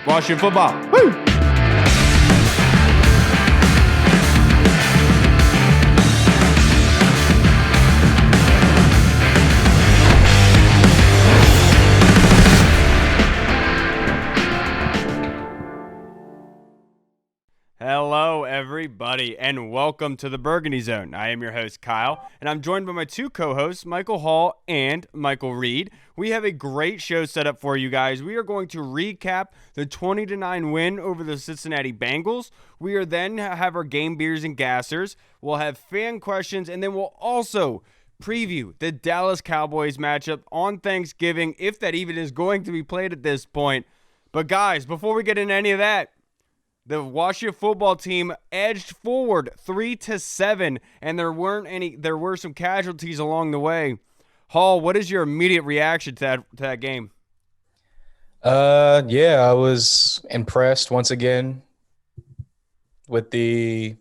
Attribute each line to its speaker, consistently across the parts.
Speaker 1: Washington football. Woo! Hello, everybody, and welcome to the Burgundy Zone. I am your host, Kyle, and I'm joined by my two co-hosts, Michael Hall and Michael Reed. We have a great show set up for you guys. We are going to recap the 20-9 win over the Cincinnati Bengals. We are then have our game beers and gassers. We'll have fan questions, and then we'll also preview the Dallas Cowboys matchup on Thanksgiving, if that even is going to be played at this point. But guys, before we get into any of that, the Washington football team edged forward 3-7, and there were some casualties along the way. Hall, what is your immediate reaction to that game?
Speaker 2: Yeah, I was impressed once again with the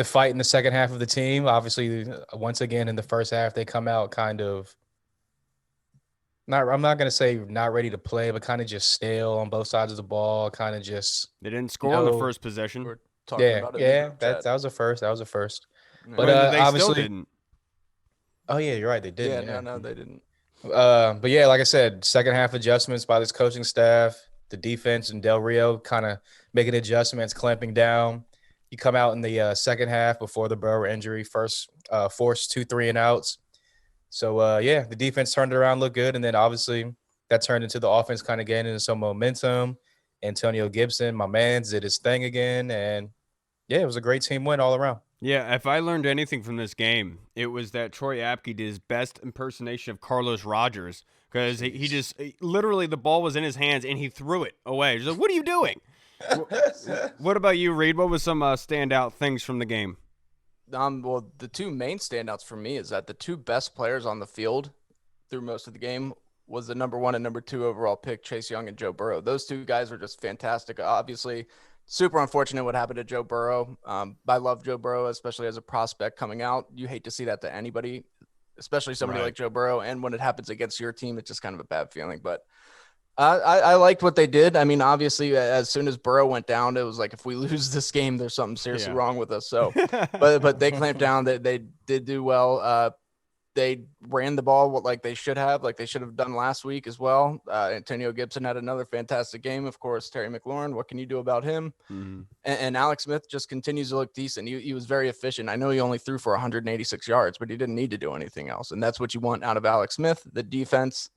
Speaker 2: fight in the second half of the team. Obviously, once again in the first half, they come out kind of I'm not gonna say not ready to play, but kind of just stale on both sides of the ball. Kind of just
Speaker 1: They didn't score on the first possession.
Speaker 3: We're talking about it.
Speaker 2: That was a first. That was a first.
Speaker 3: Yeah.
Speaker 2: But
Speaker 1: they
Speaker 2: obviously,
Speaker 1: still didn't.
Speaker 2: Oh yeah, you're right. They didn't.
Speaker 3: Yeah, no, they didn't.
Speaker 2: But yeah, like I said, second half adjustments by this coaching staff, the defense and Del Rio kind of making adjustments, clamping down. You come out in the second half before the Burrow injury, forced 2 3-and-outs. So, yeah, the defense turned it around, looked good, and then obviously that turned into the offense kind of gaining some momentum. Antonio Gibson, my man, did his thing again, and, yeah, it was a great team win all around.
Speaker 1: Yeah, if I learned anything from this game, it was that Troy Apke did his best impersonation of Carlos Rogers because he just literally the ball was in his hands and he threw it away. He's like, "What are you doing?" What about you, Reed? What was some standout things from the game?
Speaker 3: Well, the two main standouts for me is that the two best players on the field through most of the game was the number 1 and number 2 overall pick, Chase Young and Joe Burrow. Those two guys were just fantastic. Obviously, super unfortunate what happened to Joe Burrow. I love Joe Burrow, especially as a prospect coming out. You hate to see that to anybody, especially somebody like Joe Burrow. And when it happens against your team, it's just kind of a bad feeling. But I liked what they did. I mean, obviously, as soon as Burrow went down, it was like, if we lose this game, there's something seriously wrong with us. So, but they clamped down. They did do well. They ran the ball like they should have done last week as well. Antonio Gibson had another fantastic game. Of course, Terry McLaurin, what can you do about him? Mm-hmm. And Alex Smith just continues to look decent. He was very efficient. I know he only threw for 186 yards, but he didn't need to do anything else. And that's what you want out of Alex Smith. The defense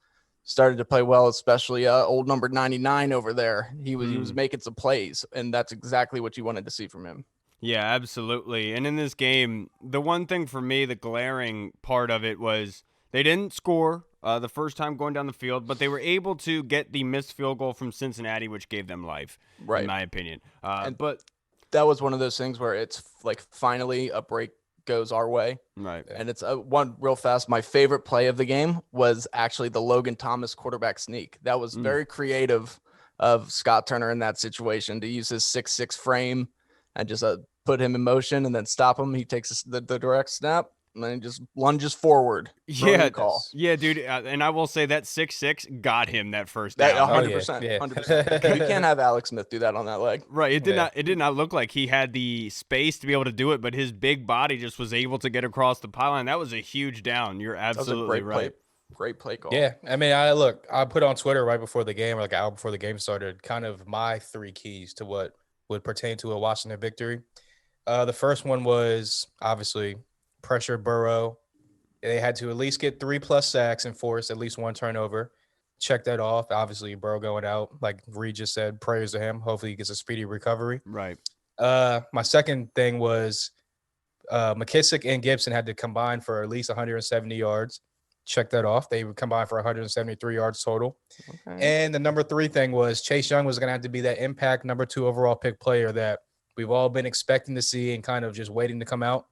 Speaker 3: started to play well, especially old number 99 over there. He was making some plays, and that's exactly what you wanted to see from him.
Speaker 1: Yeah, absolutely. And in this game, the one thing for me, the glaring part of it was they didn't score the first time going down the field, but they were able to get the missed field goal from Cincinnati, which gave them life, in my opinion.
Speaker 3: But that was one of those things where it's like finally a break goes our way.
Speaker 1: Right.
Speaker 3: And it's one real fast. My favorite play of the game was actually the Logan Thomas quarterback sneak. That was very creative of Scott Turner in that situation to use his 6'6" frame and just put him in motion and then stop him. He takes the direct snap and then just lunges forward.
Speaker 1: Yeah,
Speaker 3: call.
Speaker 1: Yeah, dude. And I will say that 6'6" got him that first down.
Speaker 3: 100%. 100%. You can't have Alex Smith do that on that leg.
Speaker 1: Right. It did not look like he had the space to be able to do it, but his big body just was able to get across the pylon. That was a huge down. You're absolutely right.
Speaker 3: Great play call.
Speaker 2: Yeah. I mean, I put on Twitter right before the game, or like an hour before the game started, kind of my 3 keys to what would pertain to a Washington victory. The first one was obviously pressure Burrow. They had to at least get 3+ sacks and force at least 1 turnover. Check that off. Obviously, Burrow going out, like Reed just said, prayers to him. Hopefully he gets a speedy recovery.
Speaker 1: Right.
Speaker 2: My second thing was McKissick and Gibson had to combine for at least 170 yards. Check that off. They would combine for 173 yards total. Okay. And the number 3 thing was Chase Young was going to have to be that impact number 2 overall pick player that we've all been expecting to see and kind of just waiting to come out.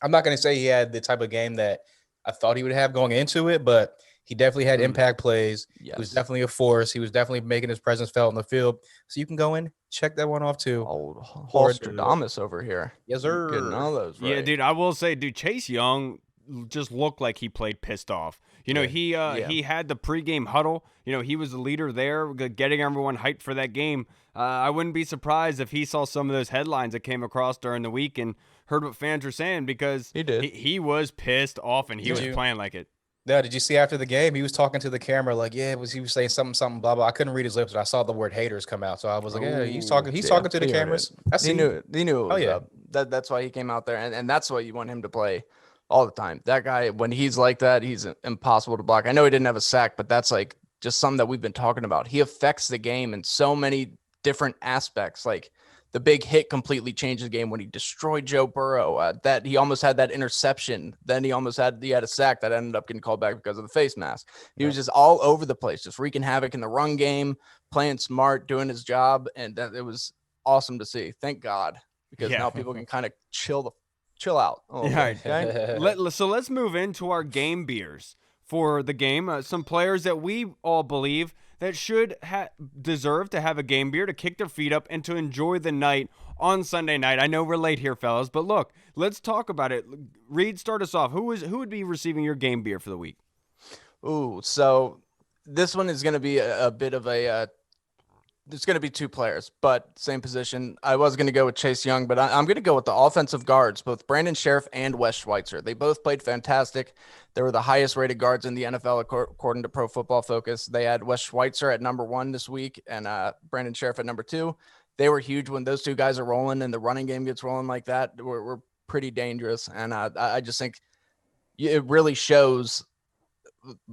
Speaker 2: I'm not going to say he had the type of game that I thought he would have going into it, but he definitely had impact plays. Yes. He was definitely a force. He was definitely making his presence felt on the field. So you can go in, check that one off too.
Speaker 3: Holstradamus over here.
Speaker 2: Yes, sir.
Speaker 3: Getting all those right.
Speaker 1: Yeah, dude, I will say, Chase Young, just looked like he played pissed off. You know, he had the pregame huddle. You know, he was the leader there, getting everyone hyped for that game. I wouldn't be surprised if he saw some of those headlines that came across during the week and heard what fans were saying, because
Speaker 3: he did.
Speaker 1: He was pissed off and he was playing like it.
Speaker 2: Yeah, did you see after the game? He was talking to the camera like, he was saying something, blah blah. I couldn't read his lips, but I saw the word haters come out, so I was like, yeah, he's talking to the cameras.
Speaker 3: He knew it. He knew it was up. That's why he came out there, and that's why you want him to play all the time. That guy, when he's like that, he's impossible to block. I know he didn't have a sack, but that's like just something that we've been talking about. He affects the game in so many different aspects. Like the big hit completely changed the game when he destroyed Joe Burrow. That he almost had that interception. Then he had a sack that ended up getting called back because of the face mask. He was just all over the place, just wreaking havoc in the run game, playing smart, doing his job, and it was awesome to see. Thank God, because now people can kind of chill out.
Speaker 1: Okay? So let's move into our game beers for the game. Some players that we all believe that should deserve to have a game beer to kick their feet up and to enjoy the night on Sunday night. I know we're late here, fellas, but look, let's talk about it. Reed, start us off. Who would be receiving your game beer for the week?
Speaker 3: Ooh, so this one is going to be a bit of there's going to be two players, but same position. I was going to go with Chase Young, but I'm going to go with the offensive guards, both Brandon Sheriff and Wes Schweitzer. They both played fantastic. They were the highest rated guards in the NFL, according to Pro Football Focus. They had Wes Schweitzer at number 1 this week and Brandon Sheriff at number 2. They were huge when those two guys are rolling and the running game gets rolling like that. We're pretty dangerous. And I just think it really shows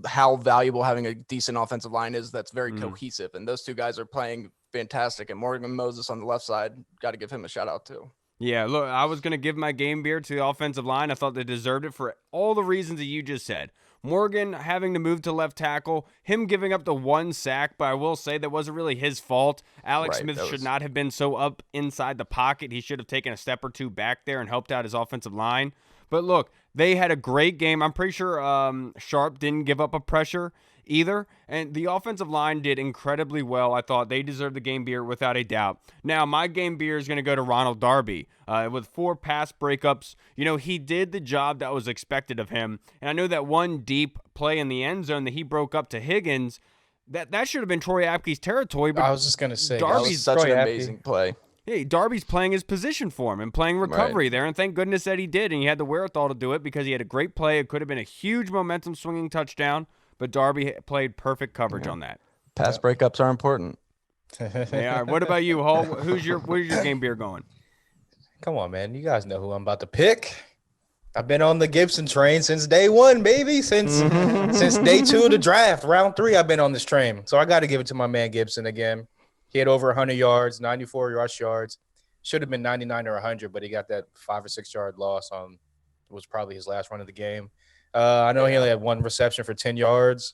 Speaker 3: how valuable having a decent offensive line is that's very cohesive. And those two guys are playing fantastic. And Morgan Moses on the left side, got to give him a shout out too.
Speaker 1: Yeah, look, I was going to give my game beer to the offensive line. I thought they deserved it for all the reasons that you just said. Morgan having to move to left tackle, him giving up the 1 sack, but I will say that wasn't really his fault. Alex Smith should not have been so up inside the pocket. He should have taken a step or two back there and helped out his offensive line. But look, they had a great game. I'm pretty sure Sharp didn't give up a pressure either. And the offensive line did incredibly well. I thought they deserved the game beer without a doubt. Now, my game beer is going to go to Ronald Darby. With 4 pass breakups, you know, he did the job that was expected of him. And I know that one deep play in the end zone that he broke up to Higgins, that should have been Troy Apke's territory. But
Speaker 2: I was just going to say,
Speaker 3: Darby's such an amazing play.
Speaker 1: Hey, Darby's playing his position for him and playing recovery there, and thank goodness that he did, and he had the wherewithal to do it because he had a great play. It could have been a huge momentum swinging touchdown, but Darby played perfect coverage on that.
Speaker 3: Pass breakups are important.
Speaker 1: They are. What about you, Hall? Where's your game beer going?
Speaker 2: Come on, man. You guys know who I'm about to pick. I've been on the Gibson train since day 1, baby. Since day 2 of the draft, round 3, I've been on this train. So I got to give it to my man Gibson again. He had over 100 yards, 94 rush yards. Should have been 99 or 100, but he got that 5 or 6 yard loss on it was probably his last run of the game. I know he only had 1 reception for 10 yards.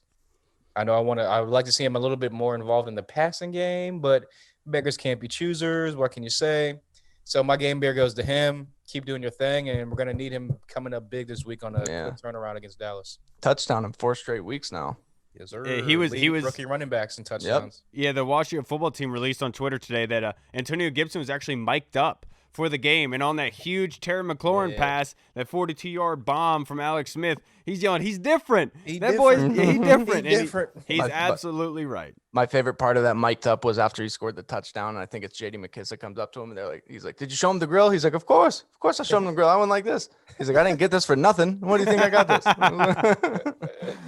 Speaker 2: I know I would like to see him a little bit more involved in the passing game, but beggars can't be choosers. What can you say? So my game beer goes to him. Keep doing your thing, and we're going to need him coming up big this week on a quick turnaround against Dallas.
Speaker 3: Touchdown in 4 straight weeks now.
Speaker 2: Yes, sir.
Speaker 1: He was
Speaker 2: rookie running backs and touchdowns.
Speaker 1: Yep. Yeah, the Washington football team released on Twitter today that Antonio Gibson was actually mic'd up for the game, and on that huge Terry McLaurin pass, that 42-yard bomb from Alex Smith, he's yelling, "He's different." He's different. He's absolutely right.
Speaker 3: My favorite part of that mic'd up was after he scored the touchdown, and I think it's J.D. McKissick comes up to him, and he's like, "Did you show him the grill?" He's like, "Of course I showed him the grill. I went like this." He's like, "I didn't get this for nothing. What do you think I got this?"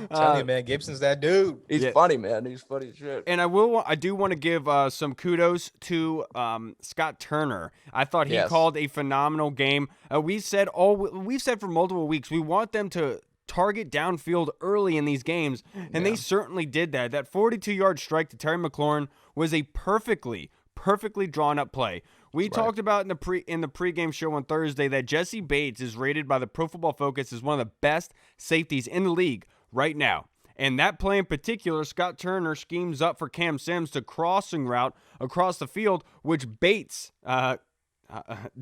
Speaker 2: Tell you, man, Gibson's that dude.
Speaker 3: He's funny, man. He's funny as shit.
Speaker 1: And I do want to give some kudos to Scott Turner. I thought he called a phenomenal game. We've said for multiple weeks we want them to target downfield early in these games, and they certainly did that. That 42-yard strike to Terry McLaurin was a perfectly drawn up play. We talked about in the pregame show on Thursday that Jesse Bates is rated by the Pro Football Focus as one of the best safeties in the league right now. And that play in particular, Scott Turner schemes up for Cam Sims to crossing route across the field, which Bates,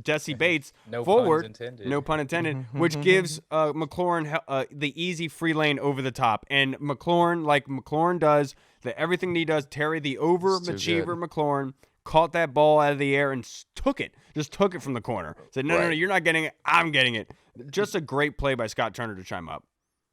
Speaker 1: Jesse Bates, forward, no pun intended, which gives McLaurin the easy free lane over the top. And McLaurin, like McLaurin does, everything he does, Terry, the overachiever McLaurin, caught that ball out of the air and took it from the corner. Said, no, you're not getting it. I'm getting it. Just a great play by Scott Turner to chime up.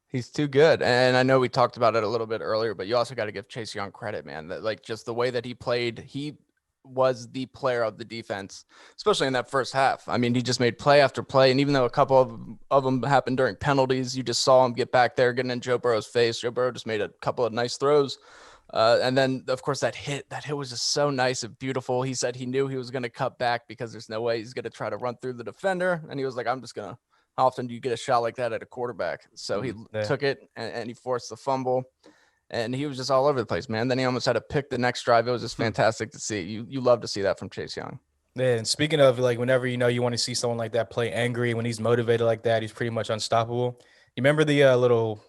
Speaker 3: He's too good. And I know we talked about it a little bit earlier, but you also got to give Chase Young credit, man. That, like, just the way that he played, he was the player of the defense, especially in that first half. I mean, he just made play after play. And even though a couple of them happened during penalties, you just saw him get back there, getting in Joe Burrow's face. Joe Burrow just made a couple of nice throws. And then, of course, that hit was just so nice and beautiful. He said he knew he was going to cut back because there's no way he's going to try to run through the defender. And he was like, how often do you get a shot like that at a quarterback? So he took it and he forced the fumble. And he was just all over the place, man. Then he almost had to pick the next drive. It was just fantastic to see. You love to see that from Chase Young.
Speaker 2: Yeah, and speaking of, like, whenever you want to see someone like that play angry, when he's motivated like that, he's pretty much unstoppable. You remember the little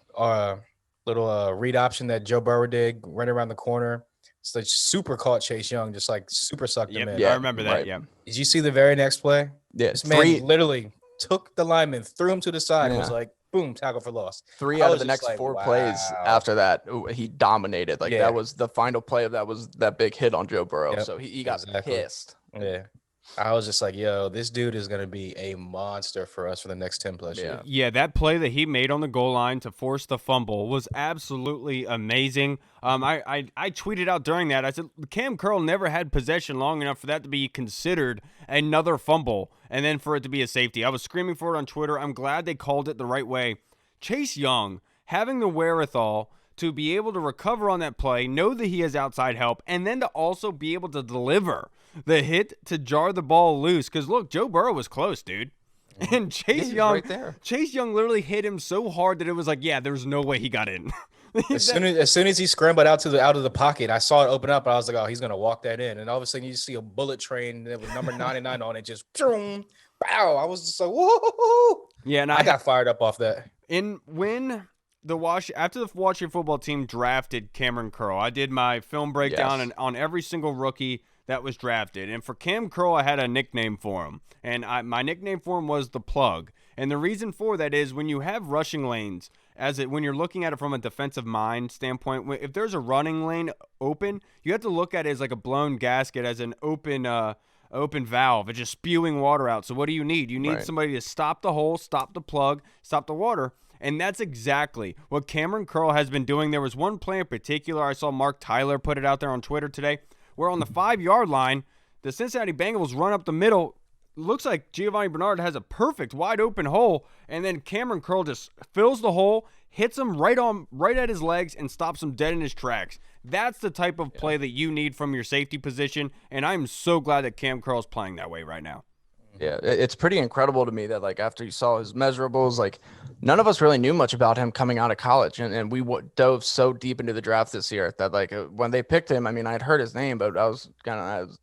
Speaker 2: read option that Joe Burrow did right around the corner? It's like super caught Chase Young, just like super sucked him in.
Speaker 1: Yeah, I remember that.
Speaker 3: Right.
Speaker 1: Yeah.
Speaker 2: Did you see the very next play?
Speaker 3: Yeah,
Speaker 2: This man literally took the lineman, threw him to the side, and was like, boom, tackle for loss.
Speaker 3: 3 out of the next 4 plays after that, he dominated. Like, that was the final play of that big hit on Joe Burrow. Yep, so he got pissed.
Speaker 2: Yeah. I was just like, yo, this dude is going to be a monster for us for the next 10 plus years.
Speaker 1: Yeah, that play that he made on the goal line to force the fumble was absolutely amazing. I tweeted out during that, I said, Cam Curl never had possession long enough for that to be considered another fumble and then for it to be a safety. I was screaming for it on Twitter. I'm glad they called it the right way. Chase Young having the wherewithal to be able to recover on that play, know that he has outside help, and then to also be able to deliver the hit to jar the ball loose. Because, look, Joe Burrow was close, dude. And Chase Young,
Speaker 3: right there.
Speaker 1: Chase Young literally hit him so hard that it was like, yeah, there's no way he got in.
Speaker 2: As soon as he scrambled out of the pocket, I saw it open up. And I was like, oh, he's gonna walk that in. And all of a sudden, you see a bullet train that was number 99 on it, just boom, bow. I was just like, whoa.
Speaker 1: Yeah, and
Speaker 2: I got fired up off that.
Speaker 1: After the Washington football team drafted Cameron Curl, I did my film breakdown on every single rookie that was drafted. And for Cam Curl, I had a nickname for him. And my nickname for him was the Plug. And the reason for that is when you have rushing lanes, when you're looking at it from a defensive mind standpoint, if there's a running lane open, you have to look at it as like a blown gasket, as an open valve. It's just spewing water out. So what do you need? You need somebody to stop the hole, stop the plug, stop the water. And that's exactly what Cameron Curl has been doing. There was one play in particular, I saw Mark Tyler put it out there on Twitter today, where on the 5-yard line, the Cincinnati Bengals run up the middle. Looks like Giovanni Bernard has a perfect wide open hole, and then Cameron Curl just fills the hole, hits him right at his legs, and stops him dead in his tracks. That's the type of play that you need from your safety position, and I'm so glad that Cam Curl's playing that way right now.
Speaker 3: Yeah, it's pretty incredible to me that, like, after you saw his measurables, like, none of us really knew much about him coming out of college, and we dove so deep into the draft this year that, like, when they picked him, I mean, I'd heard his name, but I was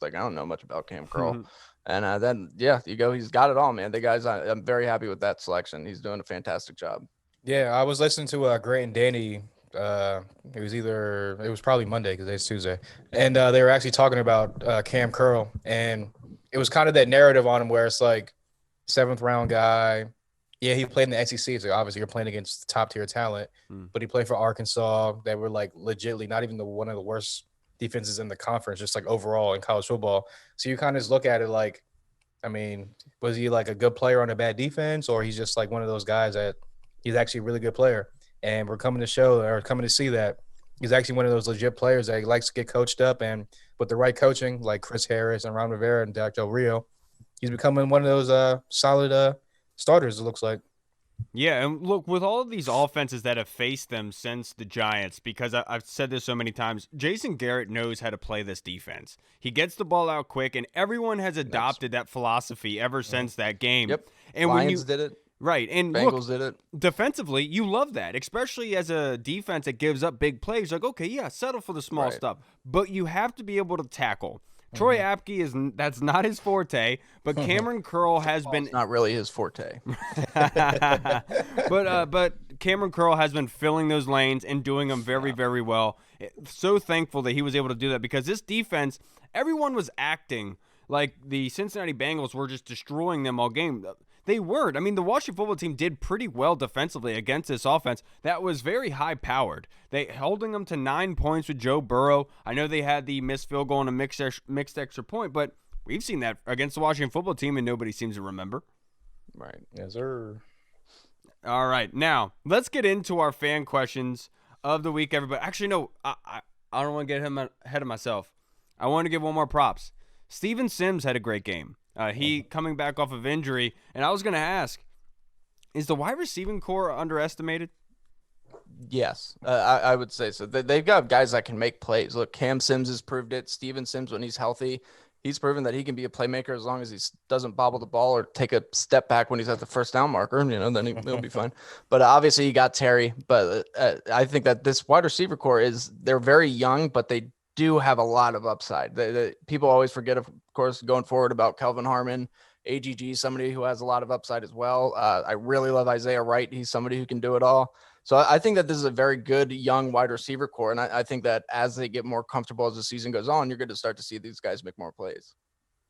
Speaker 3: like, I don't know much about Cam Curl. And then, you go, he's got it all, man. The guys, I'm very happy with that selection. He's doing a fantastic job.
Speaker 2: Yeah, I was listening to Grant and Danny. It was probably Monday because it's Tuesday, and they were actually talking about Cam Curl, and it was kind of that narrative on him where it's like 7th round guy. Yeah, he played in the SEC, so obviously you're playing against top tier talent. But he played for Arkansas. They were like legitimately not even one of the worst defenses in the conference, just like overall in college football. So you kind of just look at it like, I mean, was he like a good player on a bad defense, or he's just like one of those guys that he's actually a really good player? And we're coming to see that he's actually one of those legit players that he likes to get coached up, and with the right coaching, like Chris Harris and Ron Rivera and Dak Del Rio, he's becoming one of those solid starters, it looks like.
Speaker 1: Yeah, and look, with all of these offenses that have faced them since the Giants, because I've said this so many times, Jason Garrett knows how to play this defense. He gets the ball out quick, and everyone has adopted that philosophy ever since that game.
Speaker 3: Yep,
Speaker 1: and
Speaker 3: Lions did it.
Speaker 1: Right, and
Speaker 3: Bengals did it.
Speaker 1: Defensively, you love that, especially as a defense that gives up big plays. Like, okay, yeah, settle for the small stuff, but you have to be able to tackle. Troy Apke that's not his forte, but Cameron Curl has been.
Speaker 3: It's not really his forte.
Speaker 1: but Cameron Curl has been filling those lanes and doing them very, very well. So thankful that he was able to do that, because this defense, everyone was acting like the Cincinnati Bengals were just destroying them all game. they weren't. I mean, the Washington football team did pretty well defensively against this offense that was very high-powered. They holding them to 9 points with Joe Burrow. I know they had the missed field goal and a mixed extra point, but we've seen that against the Washington football team, and nobody seems to remember.
Speaker 3: Right.
Speaker 2: Yes, sir.
Speaker 1: All right, now let's get into our fan questions of the week, everybody. Actually, no, I don't want to get him ahead of myself. I want to give one more props. Steven Sims had a great game. He coming back off of injury, and I was going to ask, is the wide receiving core underestimated?
Speaker 3: Yes, I would say so. They've got guys that can make plays. Look, Cam Sims has proved it. Steven Sims, when he's healthy, he's proven that he can be a playmaker as long as he doesn't bobble the ball or take a step back when he's at the first down marker. Then he'll be fine. But obviously, you got Terry. But I think that this wide receiver core they're very young, but they do have a lot of upside. People always forget, of course, going forward about Kelvin Harmon, AGG, somebody who has a lot of upside as well. I really love Isaiah Wright. He's somebody who can do it all. So I think that this is a very good young wide receiver core. And I think that as they get more comfortable as the season goes on, you're going to start to see these guys make more plays.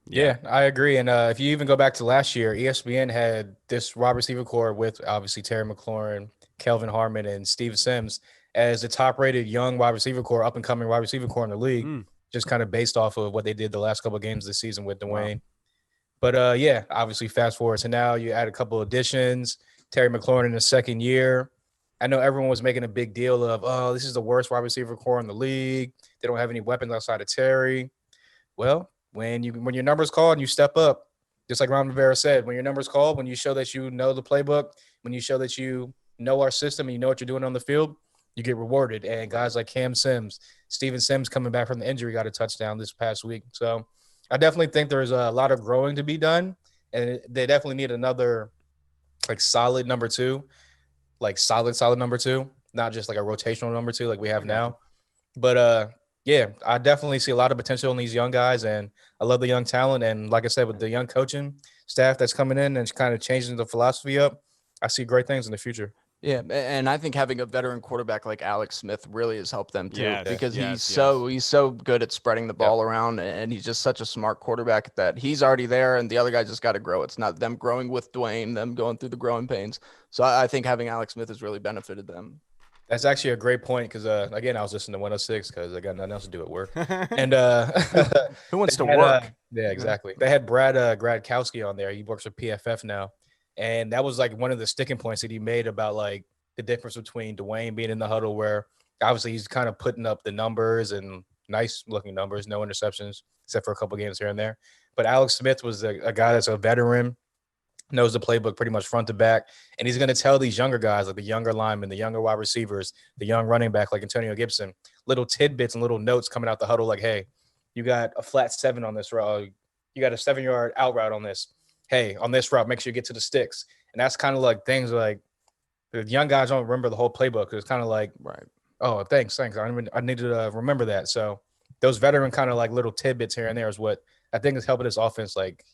Speaker 2: Yeah, I agree. And if you even go back to last year, ESPN had this wide receiver core with obviously Terry McLaurin, Kelvin Harmon, and Steve Sims as the top-rated young wide receiver core, up-and-coming wide receiver core in the league, just kind of based off of what they did the last couple of games this season with Dwayne. Wow. But, yeah, obviously fast forward to now, you add a couple additions, Terry McLaurin in his second year. I know everyone was making a big deal of, oh, this is the worst wide receiver core in the league. They don't have any weapons outside of Terry. Well, when your number's called and you step up, just like Ron Rivera said, when your number's called, when you show that you know the playbook, when you show that you know our system and you know what you're doing on the field, you get rewarded. And guys like Cam Sims, Steven Sims coming back from the injury, got a touchdown this past week. So I definitely think there's a lot of growing to be done, and they definitely need another solid number two. Solid number two, not just like a rotational number two like we have now. But yeah, I definitely see a lot of potential in these young guys, and I love the young talent. And like I said, with the young coaching staff that's coming in and kind of changing the philosophy up, I see great things in the future.
Speaker 3: Yeah, and I think having a veteran quarterback like Alex Smith really has helped them too, because he's so good at spreading the ball around, and he's just such a smart quarterback that he's already there, and the other guys just got to grow. It's not them growing with Dwayne, them going through the growing pains. So I think having Alex Smith has really benefited them.
Speaker 2: That's actually a great point because, again, I was listening to 106 because I got nothing else to do at work. And
Speaker 3: who wants to work?
Speaker 2: Yeah, exactly. They had Brad Gradkowski on there. He works for PFF now. And that was like one of the sticking points that he made about like the difference between Dwayne being in the huddle, where obviously he's kind of putting up the numbers and nice looking numbers, no interceptions, except for a couple games here and there. But Alex Smith was a guy that's a veteran, knows the playbook pretty much front to back. And he's going to tell these younger guys, like the younger linemen, the younger wide receivers, the young running back like Antonio Gibson, little tidbits and little notes coming out the huddle like, hey, you got a flat 7 on this route. You got a 7-yard out route on this. Hey, on this route, make sure you get to the sticks. And that's kind of like things like the young guys don't remember the whole playbook. It's kind of like,
Speaker 3: right.
Speaker 2: Oh, thanks. I need to remember that. So those veteran kind of like little tidbits here and there is what I think is helping this offense like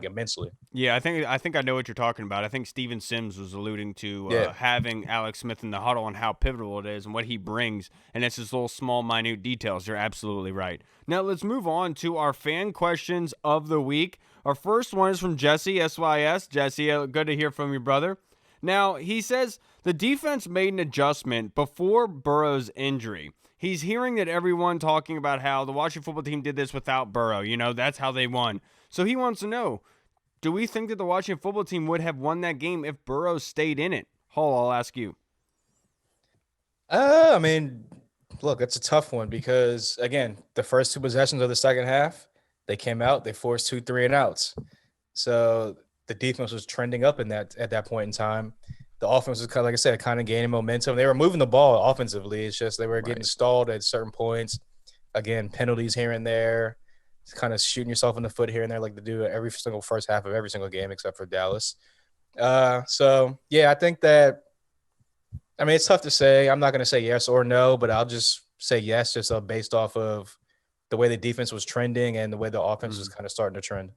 Speaker 2: immensely.
Speaker 1: Yeah, I think I know what you're talking about. I think Steven Sims was alluding to having Alex Smith in the huddle and how pivotal it is and what he brings. And it's just little small, minute details. You're absolutely right. Now let's move on to our fan questions of the week. Our first one is from Jesse, SYS. Jesse, good to hear from you, brother. Now, he says the defense made an adjustment before Burrow's injury. He's hearing that everyone talking about how the Washington football team did this without Burrow. That's how they won. So he wants to know, do we think that the Washington football team would have won that game if Burrow stayed in it? Hall, I'll ask you.
Speaker 2: I mean, look, it's a tough one because, again, the first 2 possessions of the second half, they came out, they forced 2 3-and-outs. So the defense was trending up at that point in time. The offense was kind of gaining momentum. They were moving the ball offensively. It's just they were getting stalled at certain points. Again, penalties here and there. It's kind of shooting yourself in the foot here and there like they do every single first half of every single game except for Dallas. So, yeah, I think that – I mean, it's tough to say. I'm not going to say yes or no, but I'll just say yes just based off of the way the defense was trending and the way the offense was kind of starting to trend.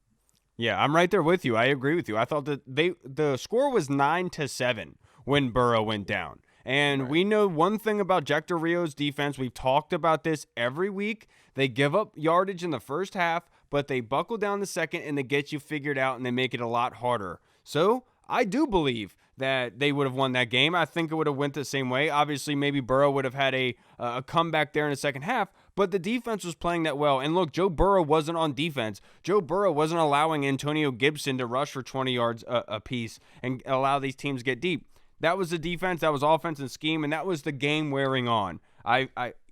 Speaker 1: Yeah, I'm right there with you. I agree with you. I thought that the score was 9-7 when Burrow went down. And we know one thing about Jack Del Rio's defense. We've talked about this every week. They give up yardage in the first half, but they buckle down the second and they get you figured out and they make it a lot harder. So I do believe that they would have won that game. I think it would have went the same way. Obviously, maybe Burrow would have had a comeback there in the second half, but the defense was playing that well. And look, Joe Burrow wasn't on defense. Joe Burrow wasn't allowing Antonio Gibson to rush for 20 yards a piece and allow these teams to get deep. That was the defense, that was offense and scheme, and that was the game wearing on.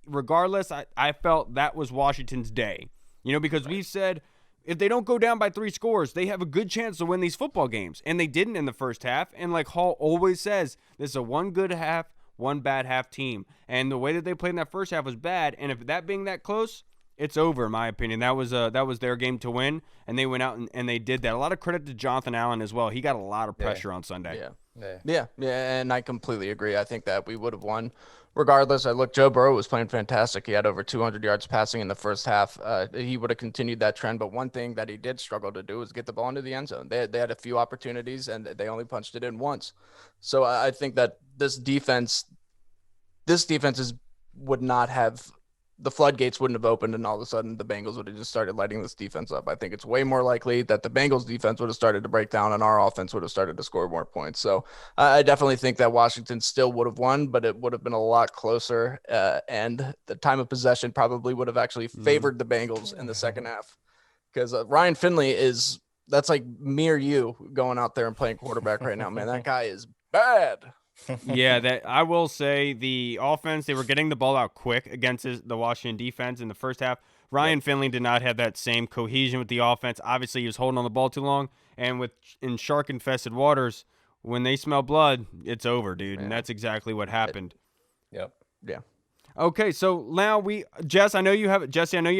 Speaker 1: Regardless, I felt that was Washington's day. Because we've said if they don't go down by 3 scores, they have a good chance to win these football games. And they didn't in the first half. And like Hall always says, this is a one good half, one bad half team. And the way that they played in that first half was bad. And if that being that close, it's over, in my opinion. That was their game to win, and they went out and they did that. A lot of credit to Jonathan Allen as well. He got a lot of pressure on Sunday.
Speaker 3: Yeah, and I completely agree. I think that we would have won regardless. Joe Burrow was playing fantastic. He had over 200 yards passing in the first half. He would have continued that trend, but one thing that he did struggle to do was get the ball into the end zone. They had a few opportunities, and they only punched it in once. So I think that this defense would not have – the floodgates wouldn't have opened, and all of a sudden the Bengals would have just started lighting this defense up. I think it's way more likely that the Bengals defense would have started to break down and our offense would have started to score more points. So I definitely think that Washington still would have won, but it would have been a lot closer. And the time of possession probably would have actually favored the Bengals in the second half, because Ryan Finley that's like me or you going out there and playing quarterback right now, man. That guy is bad.
Speaker 1: Yeah, that I will say the offense, they were getting the ball out quick against the Washington defense in the first half. Ryan Finley did not have that same cohesion with the offense. Obviously, he was holding on the ball too long, and in shark-infested waters, when they smell blood, it's over, dude, and that's exactly what happened.
Speaker 2: Yep.
Speaker 3: Yeah.
Speaker 1: Okay, so now Jesse, I know you have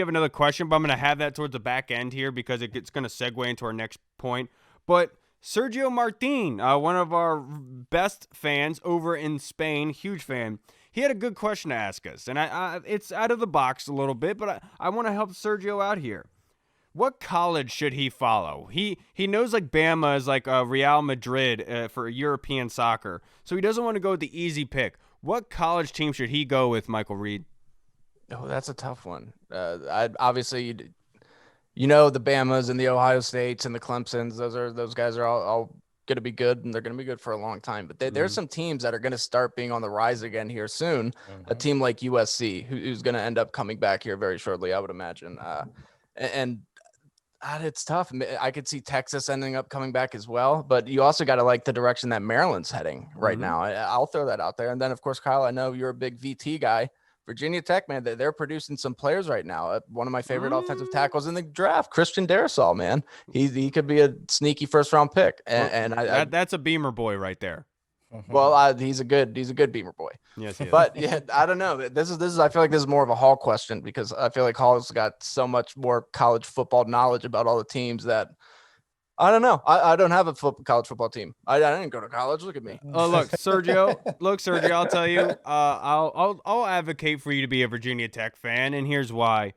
Speaker 1: another question, but I'm going to have that towards the back end here because it's going to segue into our next point. But Sergio Martin, one of our best fans over in Spain, huge fan, he had a good question to ask us. And it's out of the box a little bit, but I want to help Sergio out here. What college should he follow? He knows like Bama is like Real Madrid for European soccer, so he doesn't want to go with the easy pick. What college team should he go with, Michael Reed?
Speaker 3: Oh, that's a tough one. Obviously, the Bamas and the Ohio States and the Clemsons, those guys are all going to be good, and they're going to be good for a long time. But there's some teams that are going to start being on the rise again here soon. A team like USC, who's going to end up coming back here very shortly, I would imagine. And it's tough. I could see Texas ending up coming back as well. But you also got to like the direction that Maryland's heading right now. I'll throw that out there. And then, of course, Kyle, I know you're a big VT guy. Virginia Tech, man, they're producing some players right now. One of my favorite offensive tackles in the draft, Christian Darrisaw, man. He could be a sneaky first-round pick. And
Speaker 1: that's a Beamer boy right there.
Speaker 3: Well, he's a good Beamer boy.
Speaker 1: Yes, he is.
Speaker 3: But yeah, I don't know. This is. I feel like this is more of a Hall question, because I feel like Hall's got so much more college football knowledge about all the teams that I don't know. I don't have a college football team. I didn't go to college. Look at me.
Speaker 1: Oh, look, Sergio. I'll tell you. I'll advocate for you to be a Virginia Tech fan, and here's why.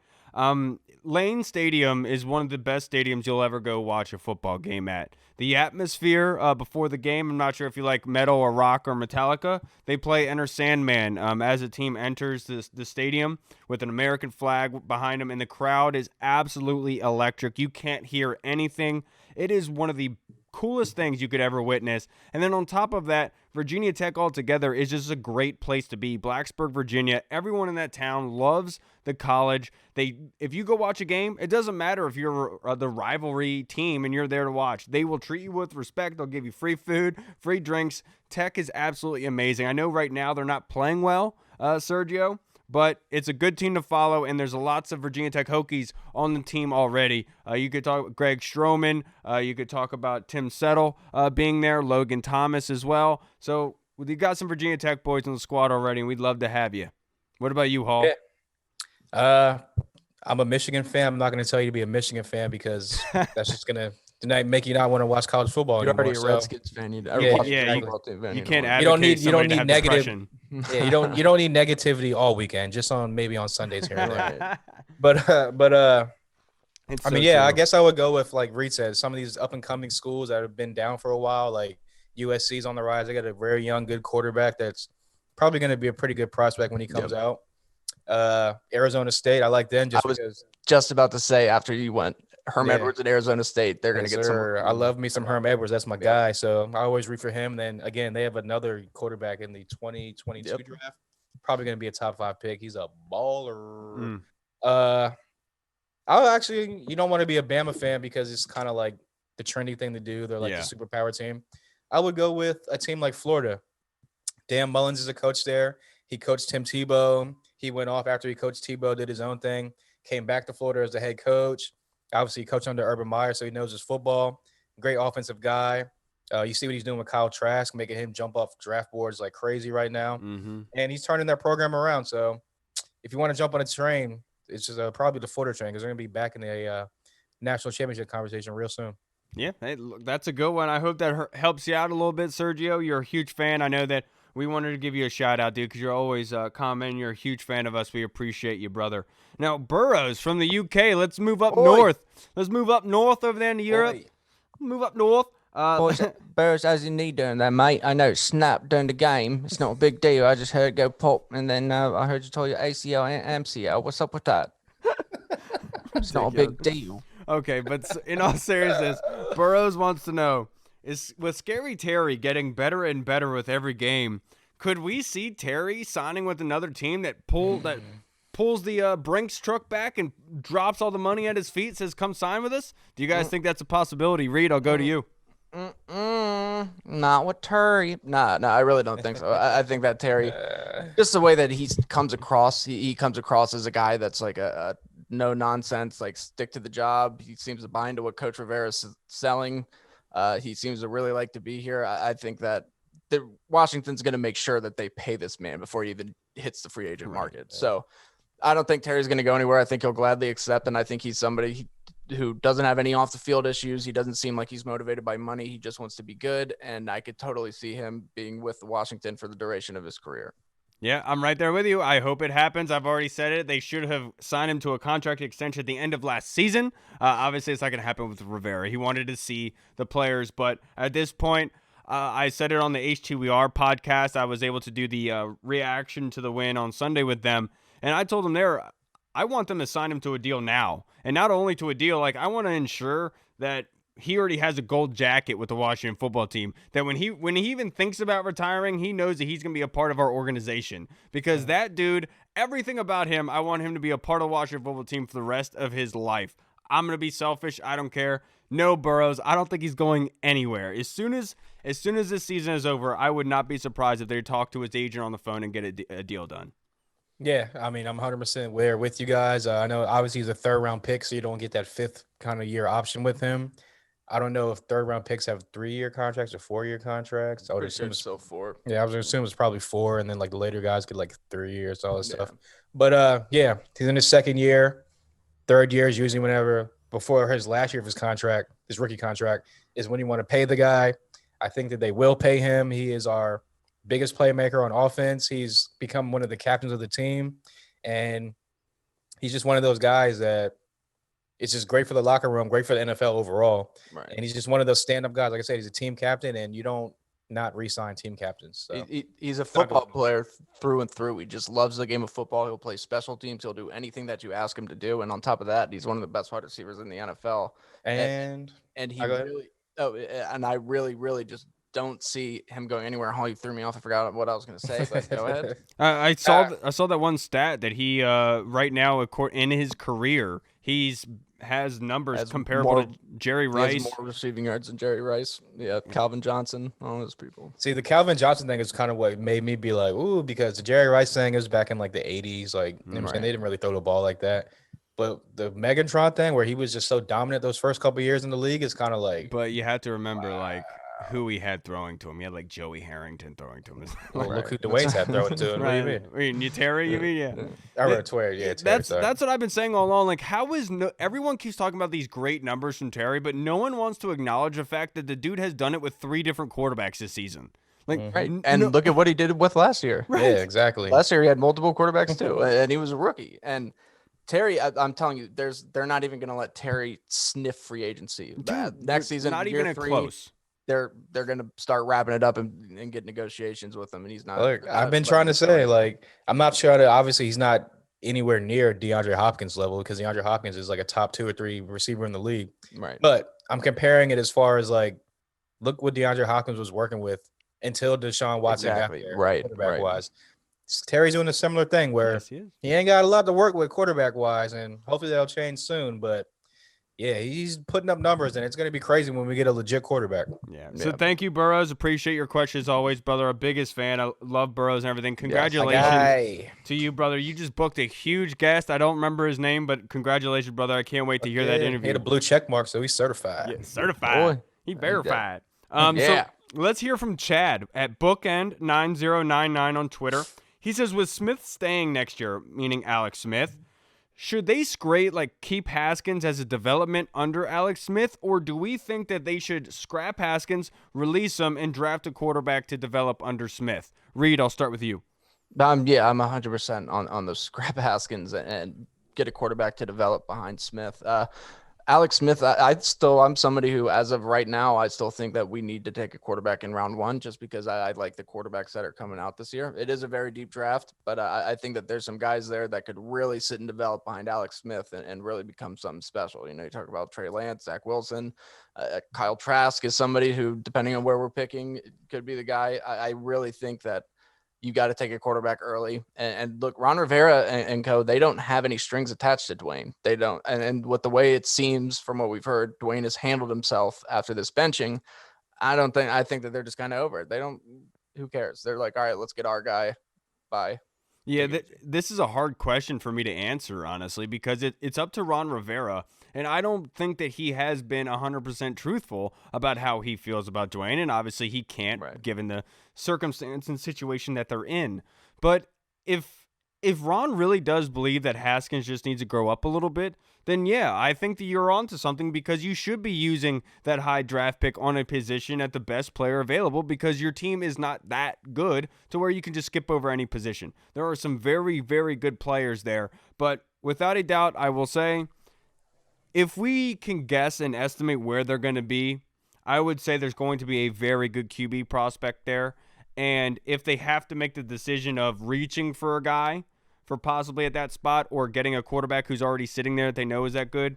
Speaker 1: Lane Stadium is one of the best stadiums you'll ever go watch a football game at. The atmosphere before the game, I'm not sure if you like metal or rock or Metallica. They play Enter Sandman as a team enters the stadium with an American flag behind them, and the crowd is absolutely electric. You can't hear anything. It is one of the coolest things you could ever witness. And then on top of that, Virginia Tech altogether is just a great place to be. Blacksburg, Virginia, everyone in that town loves the college. If you go watch a game, it doesn't matter if you're the rivalry team and you're there to watch. They will treat you with respect. They'll give you free food, free drinks. Tech is absolutely amazing. I know right now they're not playing well, Sergio, but it's a good team to follow, and there's lots of Virginia Tech Hokies on the team already. You could talk about Greg Stroman. You could talk about Tim Settle being there, Logan Thomas as well. So you got some Virginia Tech boys in the squad already, and we'd love to have you. What about you, Hall?
Speaker 2: Yeah. I'm a Michigan fan. I'm not going to tell you to be a Michigan fan because that's just going to make you not want to watch college football
Speaker 3: You're
Speaker 2: anymore.
Speaker 3: Already a Redskins fan. You
Speaker 1: can't advocate.
Speaker 2: You don't need
Speaker 1: somebody
Speaker 2: negative.
Speaker 1: depression.
Speaker 2: Yeah, you don't need negativity all weekend. Just maybe on Sundays here and there. But I guess I would go with, like Reed said, some of these up and coming schools that have been down for a while. Like USC's on the rise. They got a very young, good quarterback that's probably going to be a pretty good prospect when he comes out. Arizona State, I like them
Speaker 3: just about to say after you went Herm
Speaker 2: Yeah.
Speaker 3: Edwards at Arizona State. They're going to
Speaker 2: Yes,
Speaker 3: get
Speaker 2: sir. I love me some Herm Edwards. That's my
Speaker 3: Yep.
Speaker 2: guy. So I always root for him. Then again, they have another quarterback in the 2022
Speaker 3: Yep.
Speaker 2: draft. Probably going to be a top 5 pick. He's a baller.
Speaker 1: Mm.
Speaker 2: I'll actually, you don't want to be a Bama fan because it's kind of like the trendy thing to do. They're like
Speaker 1: Yeah.
Speaker 2: the superpower team. I would go with a team like Florida. Dan Mullins is a coach there. He coached Tim Tebow. He went off after he coached Tebow, did his own thing, came back to Florida as the head coach. Obviously, he coached under Urban Meyer, so he knows his football. Great offensive guy. You see what he's doing with Kyle Trask, making him jump off draft boards like crazy right now.
Speaker 1: Mm-hmm.
Speaker 2: And he's turning their program around. So if you want to jump on a train, it's just probably the Florida train because they're going to be back in the national championship conversation real soon.
Speaker 1: Yeah, hey, look, that's a good one. I hope that helps you out a little bit, Sergio. You're a huge fan. I know that we wanted to give you a shout out, dude, because you're always commenting. You're a huge fan of us. We appreciate you, brother. Now, Burrows from the UK. Let's move up north. Let's move up north over there in Europe. Move up north.
Speaker 4: Burrows, how's your knee doing there, mate? I know it snapped during the game. It's not a big deal. I just heard it go pop, and then I heard you tell your ACL and MCL. What's up with that? It's not a big deal.
Speaker 1: Okay, but in all seriousness, Burrows wants to know, is with Scary Terry getting better and better with every game, could we see Terry signing with another team that pulls the Brinks truck back and drops all the money at his feet, says, come sign with us? Do you guys think that's a possibility? Reed, I'll go to you.
Speaker 4: Not with Terry.
Speaker 3: No, I really don't think so. I think that Terry, just the way that he comes across, he comes across as a guy that's like a no nonsense, like stick to the job. He seems to buy into what Coach Rivera's selling. He seems to really like to be here. I think that Washington's going to make sure that they pay this man before he even hits the free agent market. Yeah. So I don't think Terry's going to go anywhere. I think he'll gladly accept, and I think he's somebody who doesn't have any off the field issues. He doesn't seem like he's motivated by money. He just wants to be good, and I could totally see him being with Washington for the duration of his career.
Speaker 1: Yeah, I'm right there with you. I hope it happens. I've already said it. They should have signed him to a contract extension at the end of last season. Obviously, it's not going to happen with Rivera. He wanted to see the players, but at this point, I said it on the H2ER podcast. I was able to do the reaction to the win on Sunday with them, and I told them I want them to sign him to a deal now. And not only to a deal, like I want to ensure that he already has a gold jacket with the Washington football team, that when he even thinks about retiring, he knows that he's going to be a part of our organization, because that dude, everything about him, I want him to be a part of the Washington football team for the rest of his life. I'm going to be selfish. I don't care. No Burrows. I don't think he's going anywhere. As soon as this season is over, I would not be surprised if they talk to his agent on the phone and get a deal done.
Speaker 2: Yeah, I mean, I'm 100% there with you guys. I know obviously he's a 3rd-round pick, so you don't get that 5th kind of year option with him. I don't know if 3rd-round picks have 3-year contracts or 4-year contracts. I would assume it's
Speaker 3: so 4.
Speaker 2: Yeah, I was assume it's probably 4, and then like the later guys get like 3 years, all that stuff. But yeah, he's in his 2nd year. 3rd year is usually whenever before his last year of his contract, his rookie contract, is when you want to pay the guy. I think that they will pay him. He is our biggest playmaker on offense. He's become one of the captains of the team, and he's just one of those guys that it's just great for the locker room, great for the NFL overall.
Speaker 3: Right.
Speaker 2: And he's just one of those stand-up guys. Like I said, he's a team captain, and you don't not re-sign team captains. So.
Speaker 3: He's a football player through and through. He just loves the game of football. He'll play special teams. He'll do anything that you ask him to do. And on top of that, he's one of the best wide receivers in the NFL. And he I really just don't see him going anywhere. Holly threw me off. I forgot what I was going to say, but go ahead.
Speaker 1: I saw that one stat that he right now in his career has numbers comparable to Jerry Rice.
Speaker 3: He has more receiving yards than Jerry Rice. Yeah, Calvin Johnson, all those people.
Speaker 2: See, the Calvin Johnson thing is kind of what made me be like, ooh, because the Jerry Rice thing was back in like the 80s. Like, you know what I'm saying? They didn't really throw the ball like that. But the Megatron thing, where he was just so dominant those first couple of years in the league, is kind of like.
Speaker 1: But you have to remember, like, who he had throwing to him. He had like Joey Harrington throwing to him.
Speaker 2: Well, look who Dwayne's had throwing to him.
Speaker 1: Right.
Speaker 2: What do you mean?
Speaker 1: Terry, you mean? Yeah.
Speaker 2: I read Terry. Yeah, Terry.
Speaker 1: That's what I've been saying all along. Like, how is everyone keeps talking about these great numbers from Terry, but no one wants to acknowledge the fact that the dude has done it with 3 different quarterbacks this season. Like,
Speaker 3: right. And look at what he did with last year.
Speaker 2: Right. Yeah, exactly.
Speaker 3: Last year he had multiple quarterbacks too, and he was a rookie. And Terry, I'm telling you, they're not even going to let Terry sniff free agency.
Speaker 1: Dude,
Speaker 3: next season,
Speaker 1: not even close.
Speaker 3: They're going to start wrapping it up and get negotiations with him, and he's not.
Speaker 2: Look, I've been trying to say, like, I'm not sure that obviously he's not anywhere near DeAndre Hopkins level because DeAndre Hopkins is like a top 2 or 3 receiver in the league.
Speaker 3: Right.
Speaker 2: But I'm comparing it as far as like, look what DeAndre Hopkins was working with until Deshaun Watson
Speaker 3: Exactly.
Speaker 2: got there,
Speaker 3: Right.
Speaker 2: quarterback wise. Terry's doing a similar thing where
Speaker 1: Yes, he is.
Speaker 2: he ain't got a lot to work with quarterback wise, and hopefully that'll change soon. But yeah, he's putting up numbers, and it's going to be crazy when we get a legit quarterback.
Speaker 1: Yeah. So thank you, Burrows. Appreciate your questions always, brother. Our biggest fan. I love Burrows and everything. Congratulations to you, brother. You just booked a huge guest. I don't remember his name, but congratulations, brother. I can't wait to hear that interview.
Speaker 2: He had a blue check mark, so he's certified.
Speaker 1: Yeah, certified.
Speaker 4: Boy.
Speaker 1: He verified.
Speaker 3: Yeah.
Speaker 1: So let's hear from Chad at Bookend9099 on Twitter. He says, with Smith staying next year, meaning Alex Smith, should they keep Haskins as a development under Alex Smith, or do we think that they should scrap Haskins, release him, and draft a quarterback to develop under Smith? Reed, I'll start with you.
Speaker 3: I'm 100% on the scrap Haskins and get a quarterback to develop behind Smith. Alex Smith, I'm somebody who, as of right now, I still think that we need to take a quarterback in round 1 just because I like the quarterbacks that are coming out this year. It is a very deep draft, but I think that there's some guys there that could really sit and develop behind Alex Smith and really become something special. You know, you talk about Trey Lance, Zach Wilson, Kyle Trask is somebody who, depending on where we're picking, could be the guy. I really think that you got to take a quarterback early. And look, Ron Rivera and co, they don't have any strings attached to Dwayne. They don't. And with the way it seems from what we've heard, Dwayne has handled himself after this benching. I think that they're just kind of over it. They don't, who cares? They're like, all right, let's get our guy. Bye.
Speaker 1: Yeah, this is a hard question for me to answer, honestly, because it's up to Ron Rivera. And I don't think that he has been 100% truthful about how he feels about Dwayne. And obviously he can't, given the circumstance and situation that they're in. But if Ron really does believe that Haskins just needs to grow up a little bit, then yeah, I think that you're onto something, because you should be using that high draft pick on a position at the best player available, because your team is not that good to where you can just skip over any position. There are some very, very good players there. But without a doubt, I will say, if we can guess and estimate where they're going to be, I would say there's going to be a very good QB prospect there. And if they have to make the decision of reaching for a guy for possibly at that spot, or getting a quarterback who's already sitting there that they know is that good,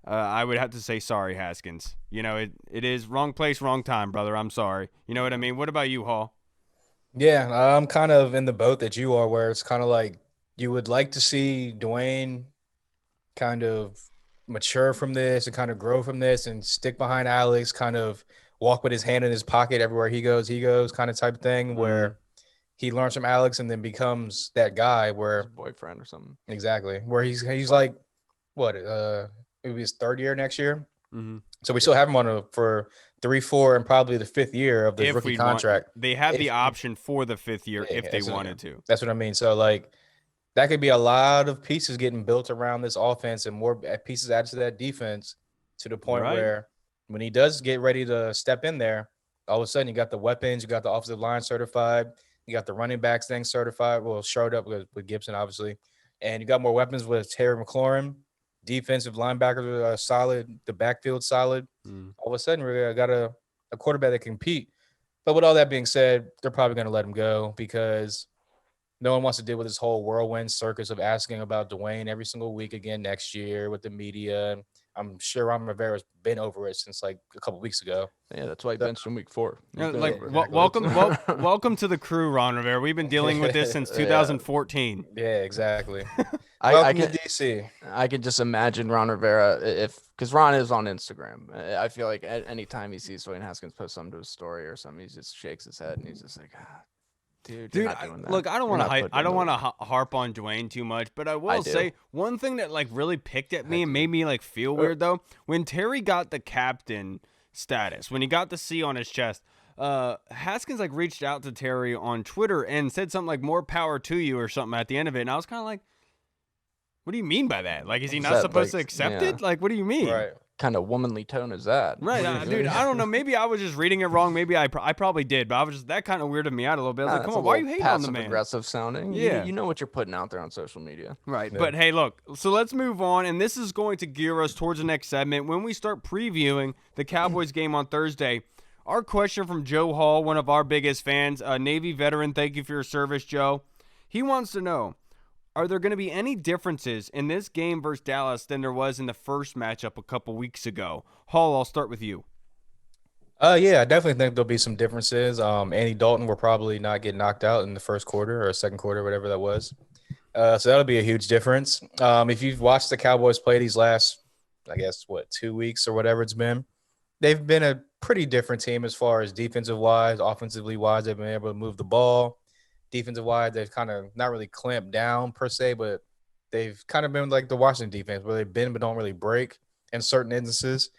Speaker 1: I would have to say, sorry, Haskins. You know, it is wrong place, wrong time, brother. I'm sorry. You know what I mean? What about you, Hall?
Speaker 2: Yeah, I'm kind of in the boat that you are, where it's kind of like you would like to see Dwayne kind of mature from this and kind of grow from this and stick behind Alex, kind of walk with his hand in his pocket everywhere he goes kind of type of thing, where he learns from Alex and then becomes that guy where
Speaker 3: his boyfriend or something.
Speaker 2: Exactly. Where he's like, what, it will be his 3rd year next year.
Speaker 1: Mm-hmm.
Speaker 2: So we still have him for 3, 4, and probably the 5th year of the rookie contract.
Speaker 1: They have the option for the 5th year if they wanted to.
Speaker 2: That's what I mean. So like, that could be a lot of pieces getting built around this offense and more pieces added to that defense, to the point where when he does get ready to step in there, all of a sudden you got the weapons, you got the offensive line certified, you got the running backs thing certified. Well, showed up with Gibson, obviously. And you got more weapons with Terry McLaurin. Defensive linebackers are solid. The backfield solid. All of a sudden, we got a quarterback that can compete. But with all that being said, they're probably going to let him go, because no one wants to deal with this whole whirlwind circus of asking about Dwayne every single week again next year with the media. I'm sure Ron Rivera's been over it since like a couple weeks ago.
Speaker 3: Yeah, that's why he benched in week 4.
Speaker 1: Welcome to the crew, Ron Rivera. We've been dealing with this since 2014.
Speaker 2: Yeah, exactly.
Speaker 3: I
Speaker 2: can DC.
Speaker 3: I can just imagine Ron Rivera, because Ron is on Instagram. I feel like at any time he sees Dwayne Haskins post something to his story or something, he just shakes his head and he's just like, Dude, you're not doing that.
Speaker 1: Look, I don't want to harp on Dwayne too much, but I will say one thing that like really picked at me and made me like feel weird though, when Terry got the captain status, when he got the C on his chest, Haskins like reached out to Terry on Twitter and said something like "more power to you" or something at the end of it, and I was kind of like, "What do you mean by that? Like, is he not supposed to accept it? Like, what do you mean?"
Speaker 2: Right.
Speaker 3: Kind of womanly tone is that?
Speaker 1: Right, dude. I don't know. Maybe I was just reading it wrong. Maybe I probably did, but I was just that kind of weirded me out a little bit. I was like, come on, why are you hating on the man?
Speaker 3: Aggressive sounding.
Speaker 1: Yeah,
Speaker 3: you know what you're putting out there on social media.
Speaker 1: Right. Yeah. But hey, look. So let's move on, and this is going to gear us towards the next segment when we start previewing the Cowboys game on Thursday. Our question from Joe Hall, one of our biggest fans, a Navy veteran. Thank you for your service, Joe. He wants to know, are there going to be any differences in this game versus Dallas than there was in the first matchup a couple weeks ago? Hall, I'll start with you.
Speaker 2: Yeah, I definitely think there'll be some differences. Andy Dalton will probably not get knocked out in the first quarter or second quarter, whatever that was. So that'll be a huge difference. If you've watched the Cowboys play these last, I guess, 2 weeks or whatever it's been, they've been a pretty different team as far as defensive wise, offensively wise. They've been able to move the ball. Defensive wise, they've kind of not really clamped down per se, but they've kind of been like the Washington defense, where they've been but don't really break in certain instances.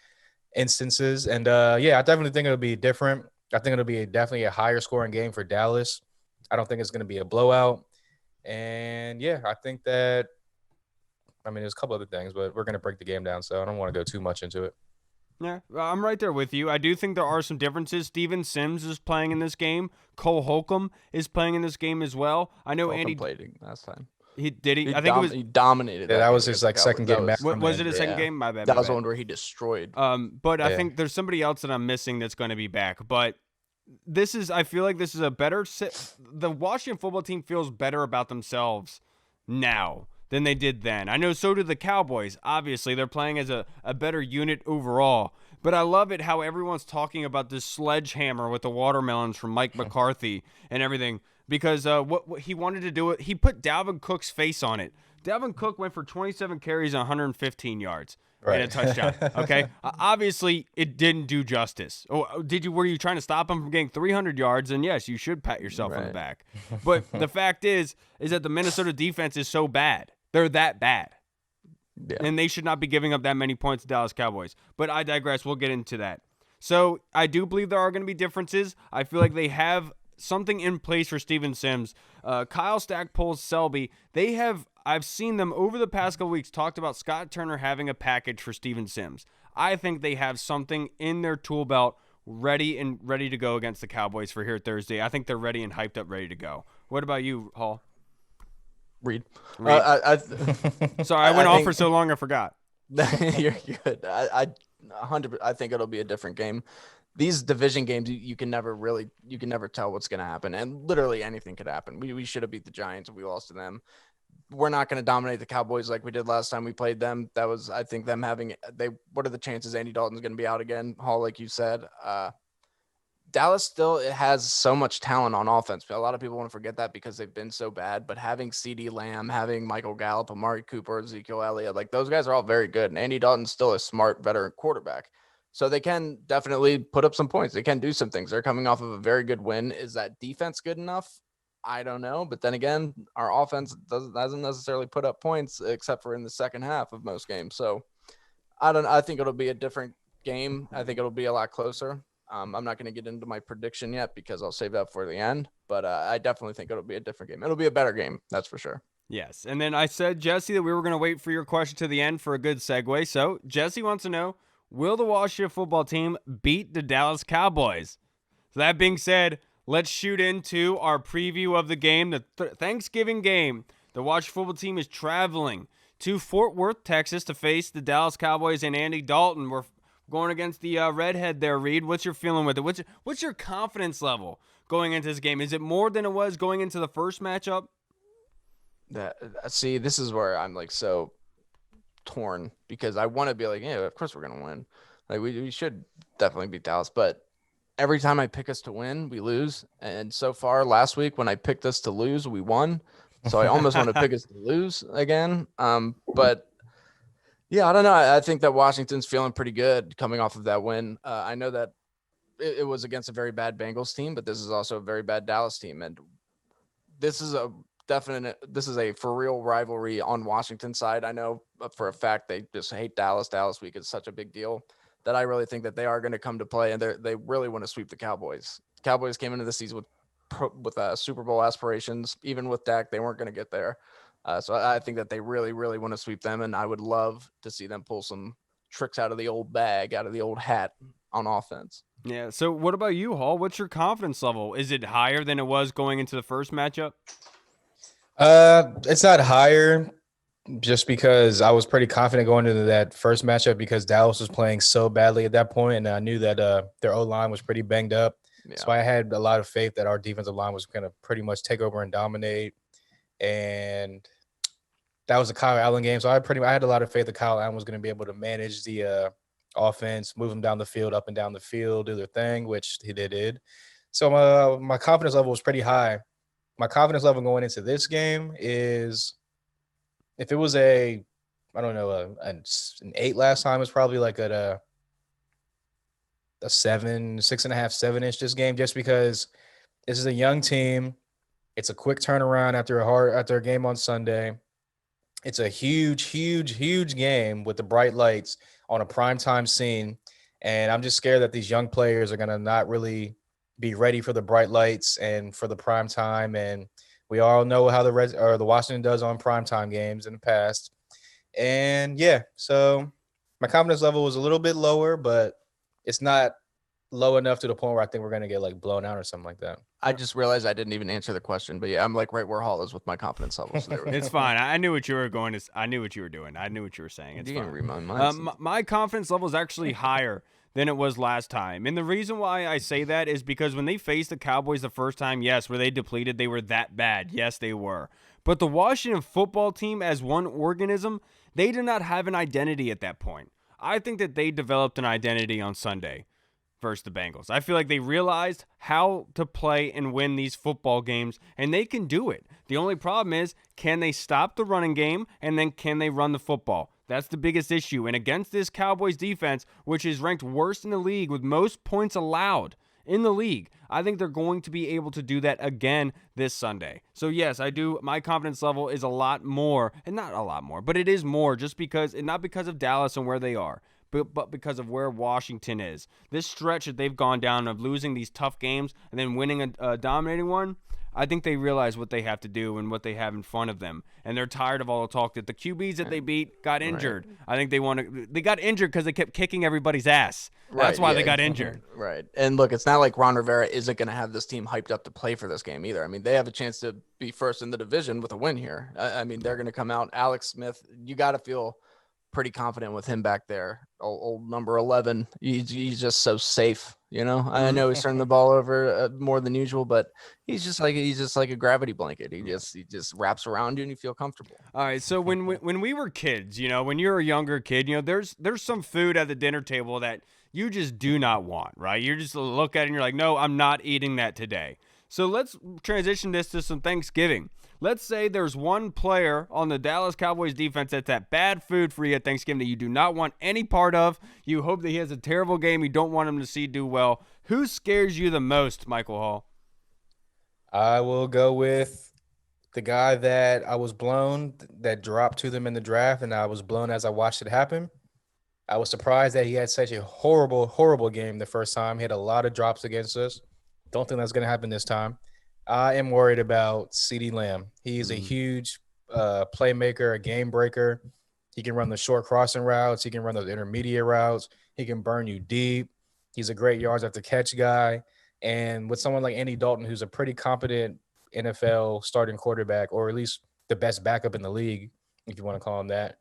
Speaker 2: And yeah, I definitely think it'll be different. I think it'll be definitely a higher scoring game for Dallas. I don't think it's going to be a blowout. And yeah, I think that, I mean, there's a couple other things, but we're going to break the game down, so I don't want to go too much into it.
Speaker 1: Yeah, I'm right there with you. I do think there are some differences. Steven Sims is playing in this game. Cole Holcomb is playing in this game as well. I know Andy
Speaker 3: played last time.
Speaker 1: He did.
Speaker 3: He
Speaker 1: I think
Speaker 3: he dominated.
Speaker 2: Yeah, that was
Speaker 3: game
Speaker 2: his
Speaker 3: against the
Speaker 2: second
Speaker 3: Cowboys.
Speaker 2: game back.
Speaker 1: was it his second game? My bad.
Speaker 3: That
Speaker 1: my
Speaker 3: was
Speaker 1: bad.
Speaker 3: the one where he destroyed.
Speaker 1: But I
Speaker 2: Yeah.
Speaker 1: think there's somebody else that I'm missing that's going to be back. But I feel like this is a better the Washington football team feels better about themselves now than they did then. I know so do the Cowboys. Obviously, they're playing as a better unit overall. But I love it how everyone's talking about this sledgehammer with the watermelons from Mike McCarthy and everything, because what he wanted to do, he put Dalvin Cook's face on it. Dalvin Cook went for 27 carries and 115 yards and a touchdown. Okay, obviously it didn't do justice. Oh, were you trying to stop him from getting 300 yards? And yes, you should pat yourself on the back. But the fact is that the Minnesota defense is so bad. They're that bad. Yeah. And they should not be giving up that many points to Dallas Cowboys. But I digress. We'll get into that. So I do believe there are going to be differences. I feel like they have something in place for Steven Sims. Kyle Stackpole's Selby, I've seen them over the past couple weeks talked about Scott Turner having a package for Steven Sims. I think they have something in their tool belt ready to go against the Cowboys for here Thursday. I think they're ready and hyped up, ready to go. What about you, Hall?
Speaker 3: Reed.
Speaker 1: Sorry, I went off for so long I forgot.
Speaker 3: You're good. I think it'll be a different game. These division games, you can never tell what's going to happen, and literally anything could happen. We should have beat the Giants and we lost to them. We're not going to dominate the Cowboys like we did last time we played them. That was, I think, them having what are the chances Andy Dalton's going to be out again? Hall, like you said. Dallas still has so much talent on offense. A lot of people want to forget that because they've been so bad. But having CeeDee Lamb, having Michael Gallup, Amari Cooper, Ezekiel Elliott, like those guys are all very good. And Andy Dalton's still a smart veteran quarterback. So they can definitely put up some points. They can do some things. They're coming off of a very good win. Is that defense good enough? I don't know. But then again, our offense doesn't necessarily put up points except for in the second half of most games. So I think it'll be a different game. I think it'll be a lot closer. I'm not going to get into my prediction yet because I'll save that for the end. But I definitely think it'll be a different game. It'll be a better game. That's for sure.
Speaker 1: Yes. And then I said, Jesse, that we were going to wait for your question to the end for a good segue. So Jesse wants to know, will the Washington football team beat the Dallas Cowboys? So that being said, let's shoot into our preview of the game, the Thanksgiving game. The Washington football team is traveling to Fort Worth, Texas to face the Dallas Cowboys and Andy Dalton. We're going against the redhead there, Reed. What's your feeling with it? What's your confidence level going into this game? Is it more than it was going into the first matchup?
Speaker 3: See, this is where I'm like so torn because I want to be like, yeah, of course we're gonna win. Like we should definitely beat Dallas, but every time I pick us to win, we lose. And so far last week when I picked us to lose, we won. So I almost want to pick us to lose again. But yeah, I don't know. I think that Washington's feeling pretty good coming off of that win. I know that it was against a very bad Bengals team, but this is also a very bad Dallas team. And this is a for real rivalry on Washington's side. I know for a fact they just hate Dallas. Dallas week is such a big deal that I really think that they are going to come to play, and they really want to sweep the Cowboys. Cowboys came into the season with Super Bowl aspirations. Even with Dak, they weren't going to get there. So I think that they really, really want to sweep them, and I would love to see them pull some tricks out of the old bag, out of the old hat on offense.
Speaker 1: Yeah. So what about you, Hall? What's your confidence level? Is it higher than it was going into the first matchup?
Speaker 2: It's not higher just because I was pretty confident going into that first matchup because Dallas was playing so badly at that point, and I knew that their O-line was pretty banged up. Yeah. So I had a lot of faith that our defensive line was going to pretty much take over and dominate. And that was a Kyle Allen game. So I had a lot of faith that Kyle Allen was going to be able to manage the offense, move them down the field, up and down the field, do their thing, which he did. So my confidence level was pretty high. My confidence level going into this game is, if it was I don't know, an 8 last time, it's probably like at a 7, 6.5, 7-ish this game, just because this is a young team. It's a quick turnaround after a game on Sunday. It's a huge game with the bright lights on a primetime scene. And I'm just scared that these young players are going to not really be ready for the bright lights and for the prime time. And we all know how the Washington does on primetime games in the past. And yeah, so my confidence level was a little bit lower, but it's not low enough to the point where I think we're going to get like blown out or something like that.
Speaker 3: I just realized I didn't even answer the question, but yeah, I'm like right where Hall is with my confidence levels. So
Speaker 1: it's fine. I knew what you were going to. I knew what you were doing. I knew what you were saying. It's fine.
Speaker 4: Read my mind.
Speaker 1: My confidence level is actually higher than it was last time, and the reason why I say that is because when they faced the Cowboys the first time, yes, were they depleted? They were that bad. Yes, they were. But the Washington football team, as one organism, they did not have an identity at that point. I think that they developed an identity on Sunday versus the Bengals. I feel like they realized how to play and win these football games, and they can do it. The only problem is, can they stop the running game, and then can they run the football? That's the biggest issue. And against this Cowboys defense, which is ranked worst in the league with most points allowed in the league, I think they're going to be able to do that again this Sunday. So yes, I do. My confidence level is a lot more, and not a lot more, but it is more just because, and not because of Dallas and where they are, but because of where Washington is. This stretch that they've gone down of losing these tough games and then winning a dominating one, I think they realize what they have to do and what they have in front of them. And they're tired of all the talk that the QBs that they beat got injured. Right. I think they got injured because they kept kicking everybody's ass. That's why they got injured.
Speaker 3: Right. And look, it's not like Ron Rivera isn't going to have this team hyped up to play for this game either. I mean, they have a chance to be first in the division with a win here. I mean, they're going to come out. Alex Smith, you got to feel pretty confident with him back there. Old number 11. He's just so safe, you know. I know he's turning the ball over more than usual, but he's just like a gravity blanket. He just wraps around you and you feel comfortable.
Speaker 1: All right. So when we were kids, you know, when you're a younger kid, you know, there's some food at the dinner table that you just do not want, right? You just look at it and you're like, no, I'm not eating that today. So let's transition this to some Thanksgiving. Let's say there's one player on the Dallas Cowboys defense that's that bad food for you at Thanksgiving that you do not want any part of. You hope that he has a terrible game. You don't want him to see do well. Who scares you the most, Michael Hall?
Speaker 2: I will go with the guy that that dropped to them in the draft, and I was blown as I watched it happen. I was surprised that he had such a horrible game the first time. He had a lot of drops against us. Don't think that's going to happen this time. I am worried about CeeDee Lamb. He's a huge playmaker, a game breaker. He can run the short crossing routes. He can run those intermediate routes. He can burn you deep. He's a great yards after catch guy. And with someone like Andy Dalton, who's a pretty competent NFL starting quarterback, or at least the best backup in the league, if you want to call him that,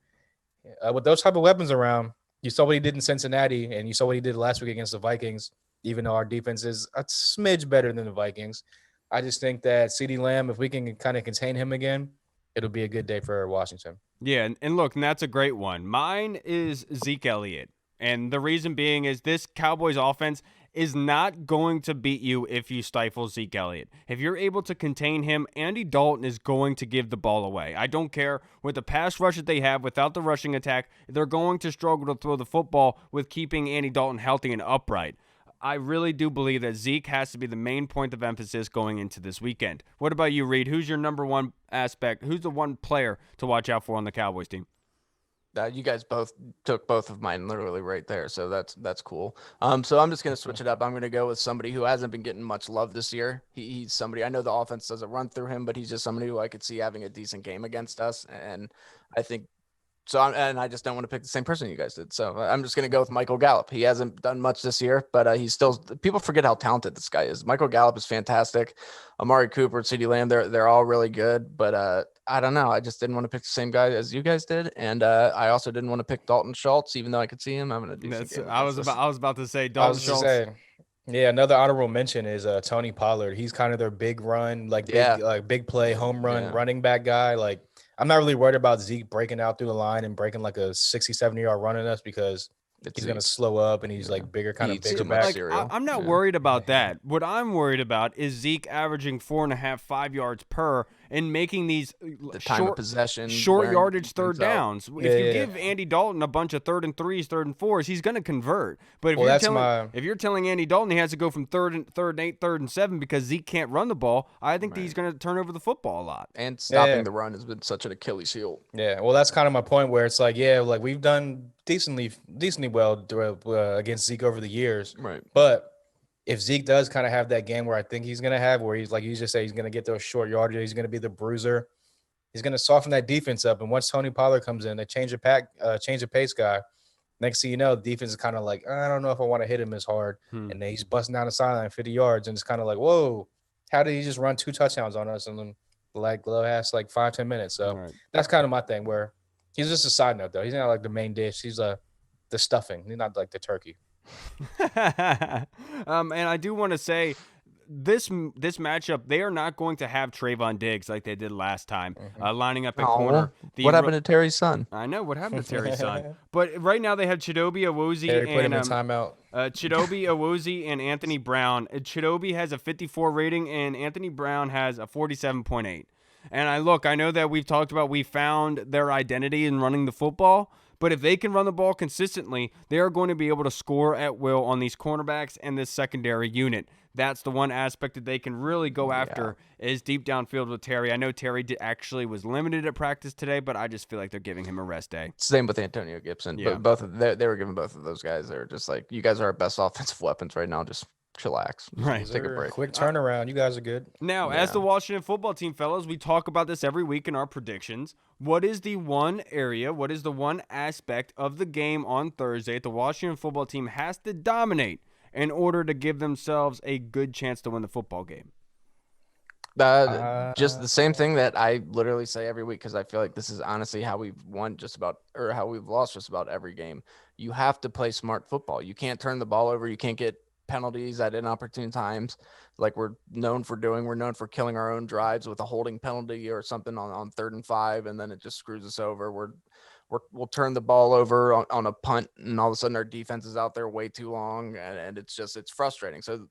Speaker 2: with those type of weapons around, you saw what he did in Cincinnati, and you saw what he did last week against the Vikings, even though our defense is a smidge better than the Vikings. I just think that CeeDee Lamb, if we can kind of contain him again, it'll be a good day for Washington.
Speaker 1: Yeah, and look, and that's a great one. Mine is Zeke Elliott. And the reason being is this Cowboys offense is not going to beat you if you stifle Zeke Elliott. If you're able to contain him, Andy Dalton is going to give the ball away. I don't care with the pass rush that they have without the rushing attack. They're going to struggle to throw the football with keeping Andy Dalton healthy and upright. I really do believe that Zeke has to be the main point of emphasis going into this weekend. What about you, Reed? Who's your number one aspect? Who's the one player to watch out for on the Cowboys team?
Speaker 3: You guys both took both of mine literally right there, so that's cool. So I'm just going to switch it up. I'm going to go with somebody who hasn't been getting much love this year. He's somebody, I know the offense doesn't run through him, but he's just somebody who I could see having a decent game against us, and I think so. I just don't want to pick the same person you guys did. So I'm just going to go with Michael Gallup. He hasn't done much this year, but he's still. People forget how talented this guy is. Michael Gallup is fantastic. Amari Cooper, CeeDee Lamb, they're all really good. But I don't know. I just didn't want to pick the same guy as you guys did, and I also didn't want to pick Dalton Schultz, even though I could see him having a decent game.
Speaker 1: I was about to say Dalton Schultz.
Speaker 2: Yeah, another honorable mention is Tony Pollard. He's kind of their big run, big play home run running back guy. Like, I'm not really worried about Zeke breaking out through the line and breaking like a 60, 70-yard run in us because he's going to slow up and he's like bigger, kind of
Speaker 3: eats
Speaker 2: bigger
Speaker 3: too much
Speaker 2: back.
Speaker 3: cereal.
Speaker 1: I'm not worried about that. What I'm worried about is Zeke averaging 4.5, 5 yards per and making these
Speaker 3: The time of possession,
Speaker 1: short
Speaker 3: wearing
Speaker 1: yardage third
Speaker 3: things out.
Speaker 1: downs. If you give Andy Dalton a bunch of 3rd and 3s, 3rd and 4s, he's going to convert. But if you're telling Andy Dalton he has to go from 3rd and 8, 3rd and 7 because Zeke can't run the ball, I think that he's going to turn over the football a lot.
Speaker 3: And stopping the run has been such an Achilles heel.
Speaker 2: Yeah, well, that's kind of my point where it's like, like we've done decently well against Zeke over the years.
Speaker 3: Right.
Speaker 2: But if Zeke does kind of have that game where I think he's going to have, where he's like you just say he's going to get those short yardage, he's going to be the bruiser. He's going to soften that defense up. And once Tony Pollard comes in, they change the pace guy. Next thing you know, the defense is kind of like, I don't know if I want to hit him as hard. And then he's busting down the sideline 50 yards. And it's kind of like, whoa, how did he just run 2 touchdowns on us? And then like last like 5-10 minutes. So that's kind of my thing where he's just a side note though. He's not like the main dish. He's the stuffing. He's not like the turkey.
Speaker 1: And I do want to say this matchup, they are not going to have Trayvon Diggs like they did last time, lining up at corner.
Speaker 4: What happened to Terry's son?
Speaker 1: I know what happened to Terry's son. But right now they have Chidobe Awuzie
Speaker 2: put him in
Speaker 1: and
Speaker 2: timeout.
Speaker 1: Chidobe Awuzie and Anthony Brown. Chidobe has a 54 rating and Anthony Brown has a 47.8. And I know that we've talked about we found their identity in running the football. But if they can run the ball consistently, they are going to be able to score at will on these cornerbacks and this secondary unit. That's the one aspect that they can really go after is deep downfield with Terry. I know Terry actually was limited at practice today, but I just feel like they're giving him a rest day.
Speaker 3: Same with Antonio Gibson.
Speaker 1: Yeah.
Speaker 3: But they were giving both of those guys. They're just like, you guys are our best offensive weapons right now. Just chillax.
Speaker 1: Right.
Speaker 3: Take a break.
Speaker 2: Quick turnaround. You guys are good.
Speaker 1: Now, as the Washington football team, fellas, we talk about this every week in our predictions. What is the one aspect of the game on Thursday that the Washington football team has to dominate in order to give themselves a good chance to win the football game?
Speaker 3: Just the same thing that I literally say every week because I feel like this is honestly how we've won how we've lost just about every game. You have to play smart football. You can't turn the ball over. You can't get penalties at inopportune times like we're known for doing. We're known for killing our own drives with a holding penalty or something on 3rd and 5, and then it just screws us over. We'll turn the ball over on a punt, and all of a sudden our defense is out there way too long, and it's frustrating. So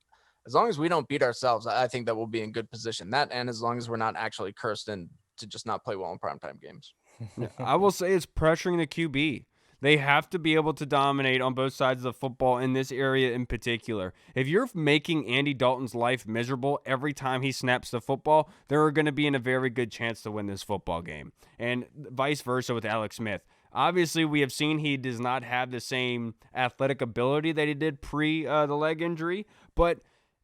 Speaker 3: as long as we don't beat ourselves, I think that we'll be in good position. That, and as long as we're not actually cursed in to just not play well in primetime games.
Speaker 1: I will say it's pressuring the QB. They have to be able to dominate on both sides of the football in this area in particular. If you're making Andy Dalton's life miserable every time he snaps the football, they're going to be in a very good chance to win this football game. And vice versa with Alex Smith. Obviously, we have seen he does not have the same athletic ability that he did pre the leg injury, but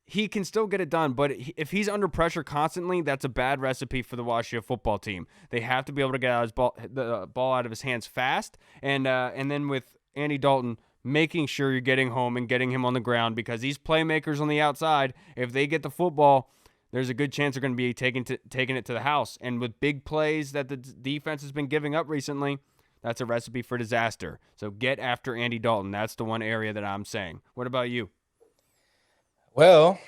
Speaker 1: he can still get it done. But if he's under pressure constantly, that's a bad recipe for the Washington football team. They have to be able to get the ball out of his hands fast. And then with Andy Dalton, making sure you're getting home and getting him on the ground, because these playmakers on the outside, if they get the football, there's a good chance they're going to be taking it to the house. And with big plays that the defense has been giving up recently, that's a recipe for disaster. So get after Andy Dalton. That's the one area that I'm saying. What about you?
Speaker 2: Well,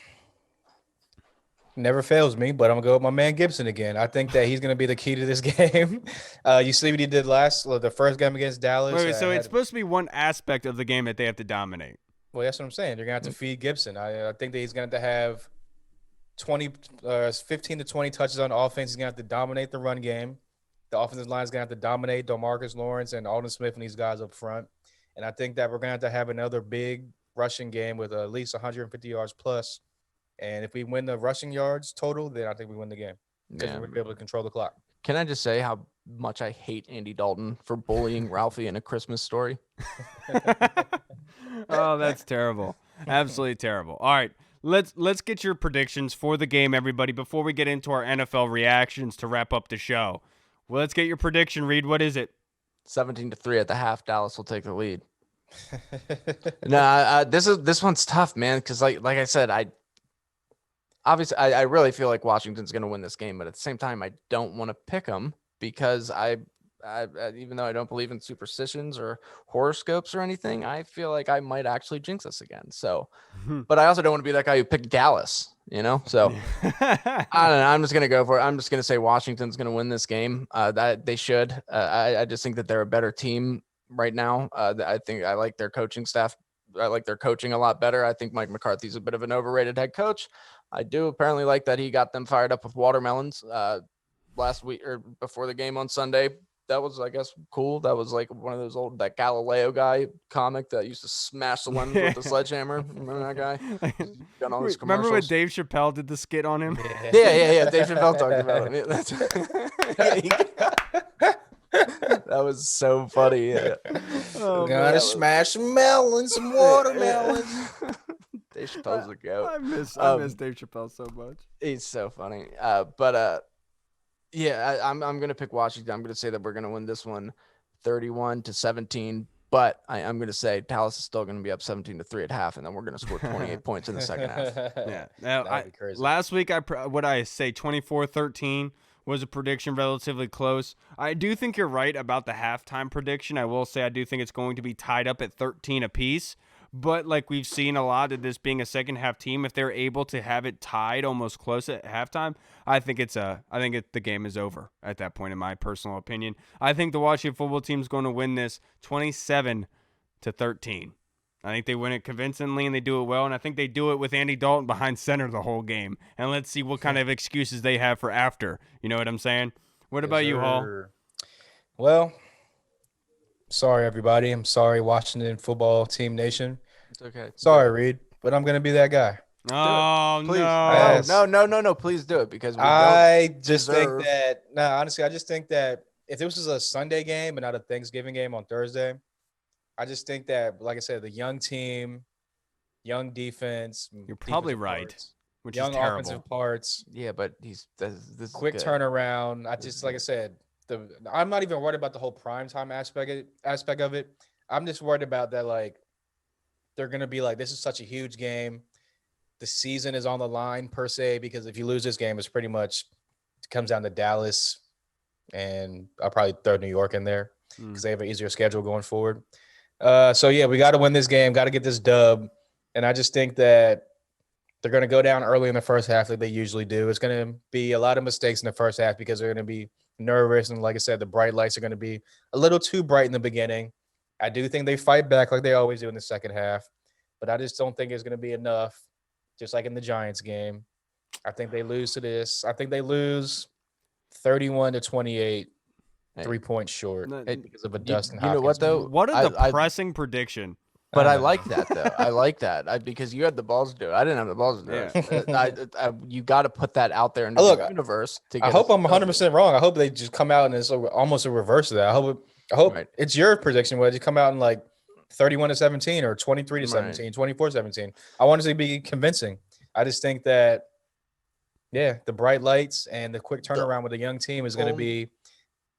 Speaker 2: never fails me, but I'm going to go with my man Gibson again. I think that he's going to be the key to this game. You see what he did the first game against Dallas.
Speaker 1: Wait, so it's supposed to be one aspect of the game that they have to dominate.
Speaker 2: Well, that's what I'm saying. They're going to have to feed Gibson. I think that he's going to have 15 to 20 touches on offense. He's going to have to dominate the run game. The offensive line is going to have to dominate DeMarcus Lawrence and Alden Smith and these guys up front. And I think that we're going to have another big rushing game with at least 150 yards plus. And if we win the rushing yards total, then I think we win the game because we're going to be able to control the clock.
Speaker 3: Can I just say how much I hate Andy Dalton for bullying Ralphie in A Christmas Story?
Speaker 1: Oh, that's terrible. Absolutely terrible. All right, let's get your predictions for the game, everybody, before we get into our NFL reactions to wrap up the show. Well, let's get your prediction, Reed. What is it?
Speaker 3: 17-3 at the half. Dallas will take the lead. No, this one's tough, man, because like I said, I really feel like Washington's going to win this game, but at the same time, I don't want to pick them because I even though I don't believe in superstitions or horoscopes or anything, I feel like I might actually jinx us again. So, but I also don't want to be that guy who picked Dallas. you know? So I don't know. I'm just going to go for it. I'm just going to say Washington's going to win this game. That they should. I just think that they're a better team right now. I think I like their coaching staff. I like their coaching a lot better. I think Mike McCarthy's a bit of an overrated head coach. I do apparently like that he got them fired up with watermelons last week or before the game on Sunday. That was, I guess, cool. That was like one of those that Galileo guy comic that used to smash the lemons with the sledgehammer. Remember that guy? Done all these
Speaker 1: Remember when
Speaker 3: commercials.
Speaker 1: Dave Chappelle did the skit on him?
Speaker 3: Yeah. Dave Chappelle talked about it. That was so funny. Yeah.
Speaker 1: Oh,
Speaker 2: Gotta smash some melons, some watermelons.
Speaker 3: Dave Chappelle's a goat.
Speaker 1: I miss Dave Chappelle so much.
Speaker 3: He's so funny. Yeah, I'm gonna pick Washington. I'm gonna say that we're gonna win this one, 31-17. But I'm gonna say Dallas is still gonna be up 17-3 at half, and then we're gonna score 28 points in the second half.
Speaker 1: Yeah. Now,
Speaker 2: That'd be crazy.
Speaker 1: last week what I say 24-13 was a prediction relatively close. I do think you're right about the halftime prediction. I will say I do think it's going to be tied up at 13 apiece. But like we've seen a lot of this being a second half team, if they're able to have it tied almost close at halftime, I think the game is over at that point, in my personal opinion. I think the Washington football team is going to win this 27-13. I think they win it convincingly and they do it well, and I think they do it with Andy Dalton behind center the whole game. And let's see what kind of excuses they have for after. You know what I'm saying? What about you, Hall?
Speaker 2: Well, sorry, everybody. I'm sorry, Washington football team nation.
Speaker 3: It's okay.
Speaker 2: Sorry, Reed, but I'm going to be that guy.
Speaker 1: Oh,
Speaker 3: Please.
Speaker 1: no.
Speaker 3: No, please do it because
Speaker 2: I just
Speaker 3: deserve-
Speaker 2: think that – honestly, I just think that if this was a Sunday game and not a Thanksgiving game on Thursday, I just think that, like I said, the young team, young defense.
Speaker 1: You're probably
Speaker 2: defensive
Speaker 1: right,
Speaker 2: parts,
Speaker 1: which
Speaker 2: young
Speaker 1: is terrible.
Speaker 2: offensive parts,
Speaker 3: Yeah, but this is
Speaker 2: quick
Speaker 3: good.
Speaker 2: turnaround. I just, like I said, I'm not even worried about the whole primetime aspect of it. I'm just worried about that, like, they're going to be like, this is such a huge game. The season is on the line, per se, because if you lose this game, it's pretty much it comes down to Dallas, and I'll probably throw New York in there because they have an easier schedule going forward. So, yeah, we got to win this game, got to get this dub, and I just think that they're going to go down early in the first half like they usually do. It's going to be a lot of mistakes in the first half because they're going to be nervous, and like I said, the bright lights are going to be a little too bright in the beginning. I do think they fight back like they always do in the second half, but I just don't think it's going to be enough, just like in the Giants game. I think they lose to this. I think they lose 31-28, 3 points short because of a Dustin Hopkins.
Speaker 3: You know what, though?
Speaker 1: What a depressing prediction.
Speaker 3: But I like that, though. I like that because you had the balls to do it. I didn't have the balls to do it. You got to put that out there in the universe.
Speaker 2: I hope I'm 100% wrong. I hope they just come out and it's almost a reverse of that. I hope it's your prediction where you come out in like 31-17 or 23-17, 24-17. I want it to be convincing. I just think that, the bright lights and the quick turnaround with a young team is going to be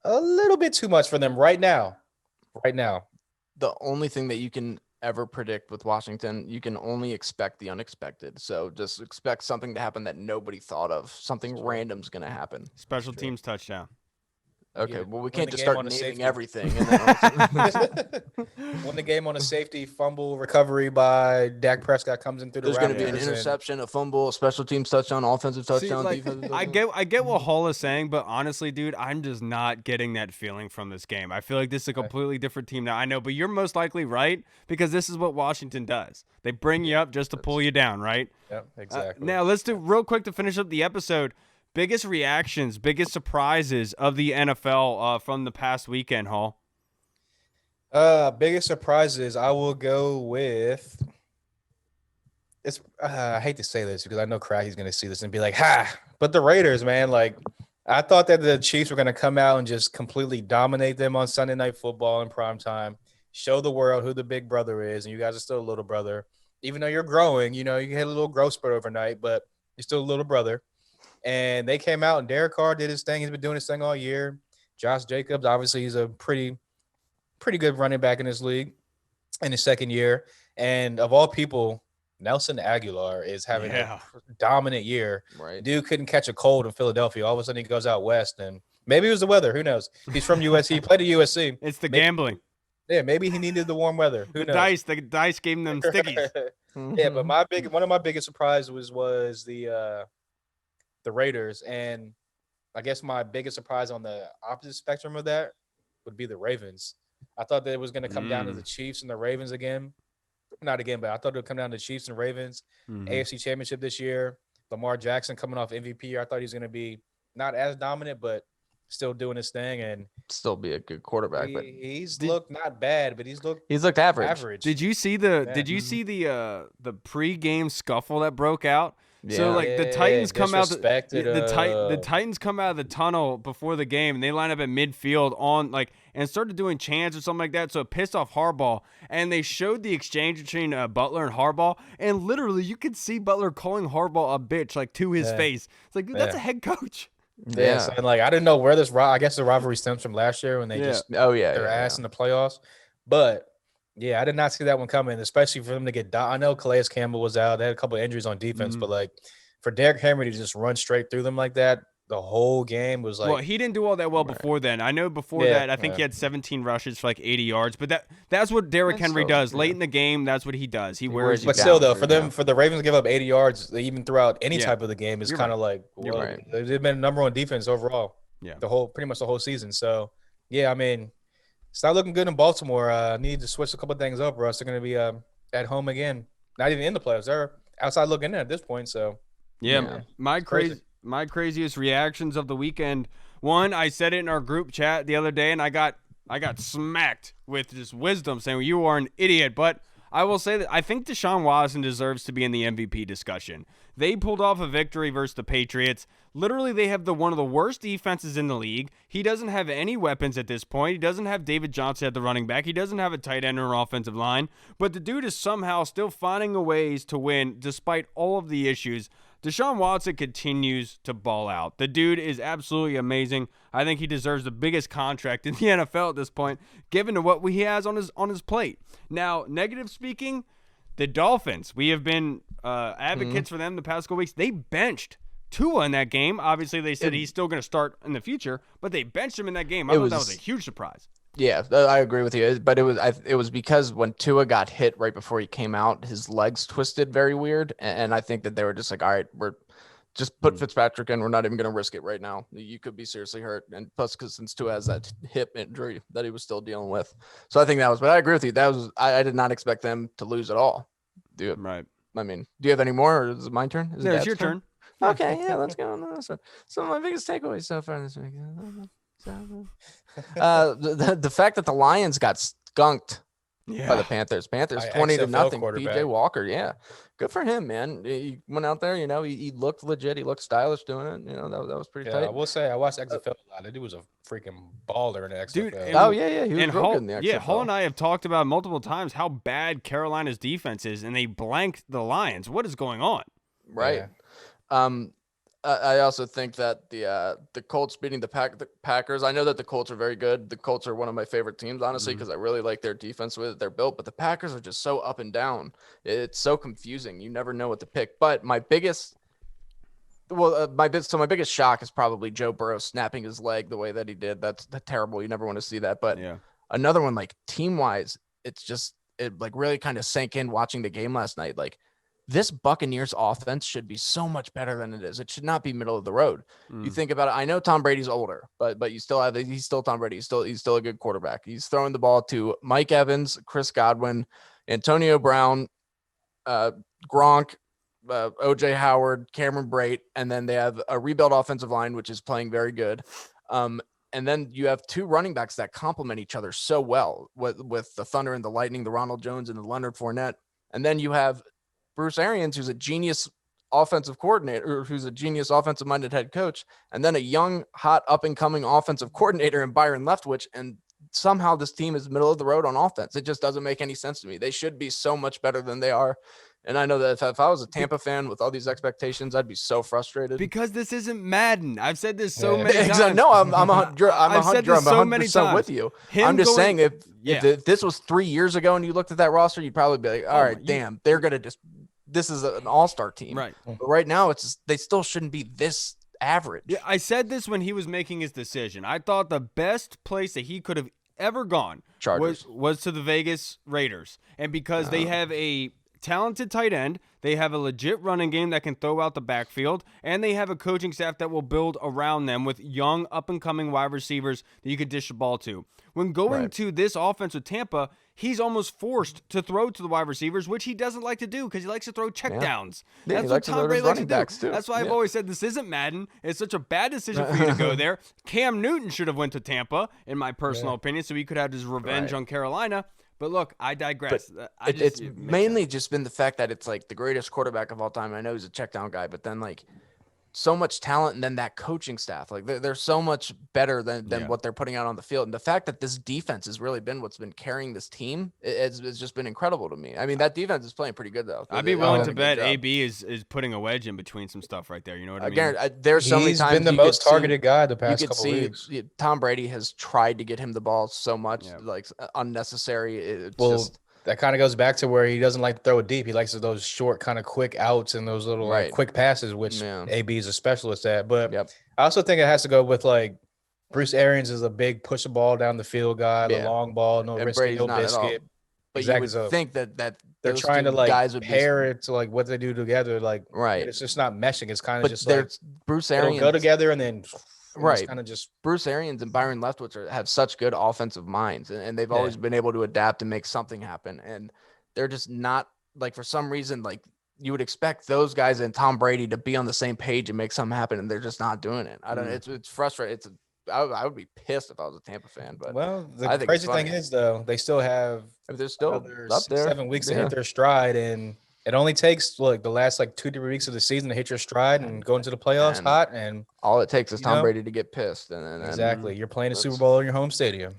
Speaker 2: a little bit too much for them right now. Right now.
Speaker 3: The only thing that you can ever predict with Washington, you can only expect the unexpected. So just expect something to happen that nobody thought of. Something random's going to happen.
Speaker 1: Special teams touchdown.
Speaker 3: Okay, well, we can't just start naming everything. And
Speaker 2: Won the game on a safety fumble recovery by Dak Prescott comes in through the
Speaker 3: There's going to be an interception, a fumble, a special teams touchdown, offensive touchdown, defensive touchdown.
Speaker 1: I get what Hall is saying, but honestly, dude, I'm just not getting that feeling from this game. I feel like this is a completely different team now. I know, but you're most likely right because this is what Washington does. They bring you up just to pull you down, right?
Speaker 2: Yep, exactly.
Speaker 1: Now, let's do real quick to finish up the episode. Biggest reactions, biggest surprises of the NFL from the past weekend, Hall?
Speaker 2: Biggest surprises, I will go with it's. I hate to say this because I know Cracky's going to see this and be like, "Ha!" But the Raiders, man, like I thought that the Chiefs were going to come out and just completely dominate them on Sunday Night Football in prime time, show the world who the big brother is, and you guys are still a little brother, even though you're growing. You know, you had a little growth spurt overnight, but you're still a little brother. And they came out, and Derek Carr did his thing. He's been doing his thing all year. Josh Jacobs, obviously, he's a pretty good running back in this league in his second year. And of all people, Nelson Aguilar is having a dominant year.
Speaker 3: Right.
Speaker 2: Dude couldn't catch a cold in Philadelphia. All of a sudden, he goes out west, and maybe it was the weather. Who knows? He's from USC. He played at USC.
Speaker 1: It's the gambling.
Speaker 2: Yeah, maybe he needed the warm weather. Who knows?
Speaker 1: The dice gave him them stickies.
Speaker 2: Yeah, but one of my biggest surprises was the Raiders, and I guess my biggest surprise on the opposite spectrum of that would be the Ravens. I thought that it was going to come down to the Chiefs and the Ravens again. Not again, but I thought it would come down to Chiefs and Ravens. AFC Championship this year. Lamar Jackson coming off MVP. I thought he was going to be not as dominant, but still doing his thing and
Speaker 4: still be a good quarterback. But
Speaker 2: he's looked not bad, but he's looked
Speaker 4: average.
Speaker 1: Did you see the pregame scuffle that broke out? Yeah. So like the Titans come out the Titans come out of the tunnel before the game and they line up at midfield and started doing chants or something like that. So it pissed off Harbaugh and they showed the exchange between Butler and Harbaugh and literally you could see Butler calling Harbaugh a bitch like to his face. It's like, dude, that's a head coach.
Speaker 2: Yeah, so, and like I didn't know where I guess the rivalry stems from last year when they their ass in the playoffs. But yeah, I did not see that one coming, especially for them to get. I know Calais Campbell was out; they had a couple of injuries on defense, but like for Derrick Henry to just run straight through them like that, the whole game was like.
Speaker 1: Well, he didn't do all that well before then. I know before that, I think he had 17 rushes for like 80 yards. But that's what Derrick Henry does late in the game. That's what he does. He wears.
Speaker 2: But still, though, for the Ravens to give up 80 yards, even throughout any type of the game, is kind of like they've been number one defense overall.
Speaker 1: Yeah,
Speaker 2: pretty much the whole season. So yeah, I mean, it's not looking good in Baltimore. Need to switch a couple of things up, or else they're going to be at home again. Not even in the playoffs. They're outside looking in at this point. So
Speaker 1: yeah. My craziest reactions of the weekend. One, I said it in our group chat the other day, and I got smacked with just wisdom saying you are an idiot. But I will say that I think Deshaun Watson deserves to be in the MVP discussion. They pulled off a victory versus the Patriots. Literally, they have one of the worst defenses in the league. He doesn't have any weapons at this point. He doesn't have David Johnson at the running back. He doesn't have a tight end or an offensive line. But the dude is somehow still finding a ways to win despite all of the issues. Deshaun Watson continues to ball out. The dude is absolutely amazing. I think he deserves the biggest contract in the NFL at this point, given to what he has on his plate. Now, negative speaking, the Dolphins. We have been advocates for them the past couple weeks. They benched Tua in that game. Obviously, they said he's still going to start in the future, but they benched him in that game. I thought that was a huge surprise.
Speaker 3: Yeah, I agree with you. But it was because when Tua got hit right before he came out, his legs twisted very weird, and I think that they were just like, all right, we're just put Fitzpatrick in. We're not even going to risk it right now. You could be seriously hurt, and plus, because since Tua has that hip injury that he was still dealing with, so I think that was. But I agree with you. I did not expect them to lose at all. Dude, right. I mean, do you have any more, or is it my turn?
Speaker 1: No, it's your turn.
Speaker 4: Okay, yeah, let's go on. So, some of my biggest takeaways so far this week. The fact that the Lions got skunked by the Panthers. 20-0. PJ Walker, good for him, man. He went out there, he looked legit. He looked stylish doing it. That was pretty tight.
Speaker 2: I will say I watched XFL a lot. That dude was a freaking baller in the XFL.
Speaker 1: Dude,
Speaker 2: he
Speaker 1: was real good in the XFL. Hall and I have talked about multiple times how bad Carolina's defense is, and they blanked the Lions. What is going on?
Speaker 3: Right. Yeah. I also think that the Colts beating the Packers. I know that the Colts are very good. The Colts are one of my favorite teams, honestly, because I really like their defense with it. They're built, but the Packers are just so up and down. It's so confusing. You never know what to pick. But my biggest shock is probably Joe Burrow snapping his leg the way that he did. That's terrible. You never want to see that. But another one, like team wise, it really kind of sank in watching the game last night. Like, this Buccaneers offense should be so much better than it is. It should not be middle of the road. You think about it. I know Tom Brady's older, but he's still Tom Brady. He's still a good quarterback. He's throwing the ball to Mike Evans, Chris Godwin, Antonio Brown, Gronk, OJ Howard, Cameron Brate, and then they have a rebuilt offensive line, which is playing very good. And then you have two running backs that complement each other so well with the Thunder and the Lightning, the Ronald Jones and the Leonard Fournette. And then you have Bruce Arians, who's a genius offensive coordinator, who's a genius offensive-minded head coach, and then a young, hot, up-and-coming offensive coordinator in Byron Leftwich, and somehow this team is middle of the road on offense. It just doesn't make any sense to me. They should be so much better than they are. And I know that if I was a Tampa fan with all these expectations, I'd be so frustrated.
Speaker 1: Because this isn't Madden. I've said this so many times.
Speaker 3: No, I'm 100% with you. I'm just saying if this was 3 years ago and you looked at that roster, you'd probably be like, all right, damn, they're going to this is an all-star team.
Speaker 1: Right.
Speaker 3: But right now, they still shouldn't be this average.
Speaker 1: Yeah, I said this when he was making his decision. I thought the best place that he could have ever gone
Speaker 3: Chargers.
Speaker 1: was to the Vegas Raiders. And because they have a talented tight end, they have a legit running game that can throw out the backfield, and they have a coaching staff that will build around them with young, up-and-coming wide receivers that you could dish the ball to. When going to this offense with Tampa, he's almost forced to throw to the wide receivers, which he doesn't like to do because he likes to throw checkdowns.
Speaker 3: Yeah,
Speaker 1: That's
Speaker 3: he
Speaker 1: what
Speaker 3: likes to
Speaker 1: Tom
Speaker 3: throw to
Speaker 1: Brady
Speaker 3: his
Speaker 1: likes to
Speaker 3: running
Speaker 1: do.
Speaker 3: backs, too.
Speaker 1: That's why I've
Speaker 3: Yeah.
Speaker 1: always said this isn't Madden. It's such a bad decision for you to go there. Cam Newton should have went to Tampa, in my personal opinion, so he could have his revenge on Carolina. But look, I digress.
Speaker 3: It's mainly just been the fact that it's like the greatest quarterback of all time. I know he's a check down guy, but then like so much talent and then that coaching staff, like they're so much better than what they're putting out on the field. And the fact that this defense has really been what's been carrying this team, it's just been incredible to me. I mean, that defense is playing pretty good though.
Speaker 1: I'd be willing to bet AB is putting a wedge in between some stuff right there. You know what I mean?
Speaker 3: Again, there's so many times
Speaker 2: he's been the most targeted guy the past couple weeks.
Speaker 3: Tom Brady has tried to get him the ball so much, like unnecessary. It's just
Speaker 2: that kind of goes back to where he doesn't like to throw it deep. He likes those short, kind of quick outs and those little like, quick passes, which AB is a specialist at. But I also think it has to go with like Bruce Arians is a big push the ball down the field guy, the long ball, no risk, no biscuit.
Speaker 3: But you would think that
Speaker 2: they're trying to like pair it to like what they do together. Like it's just not meshing. It's kind of just like
Speaker 3: Bruce Arians
Speaker 2: go together and then kind of just
Speaker 3: Bruce Arians and Byron Leftwich have such good offensive minds, and they've always been able to adapt and make something happen. And they're just not like, for some reason, like you would expect those guys and Tom Brady to be on the same page and make something happen, and they're just not doing it. I don't know. It's frustrating. I would be pissed if I was a Tampa fan, but
Speaker 2: the crazy thing is though, they still have
Speaker 3: they're still up there
Speaker 2: 7 weeks to hit their stride, and it only takes the last like 2-3 weeks of the season to hit your stride and go into the playoffs hot, and
Speaker 3: all it takes is Tom Brady to get pissed, and
Speaker 2: exactly you're playing a Super Bowl in your home stadium.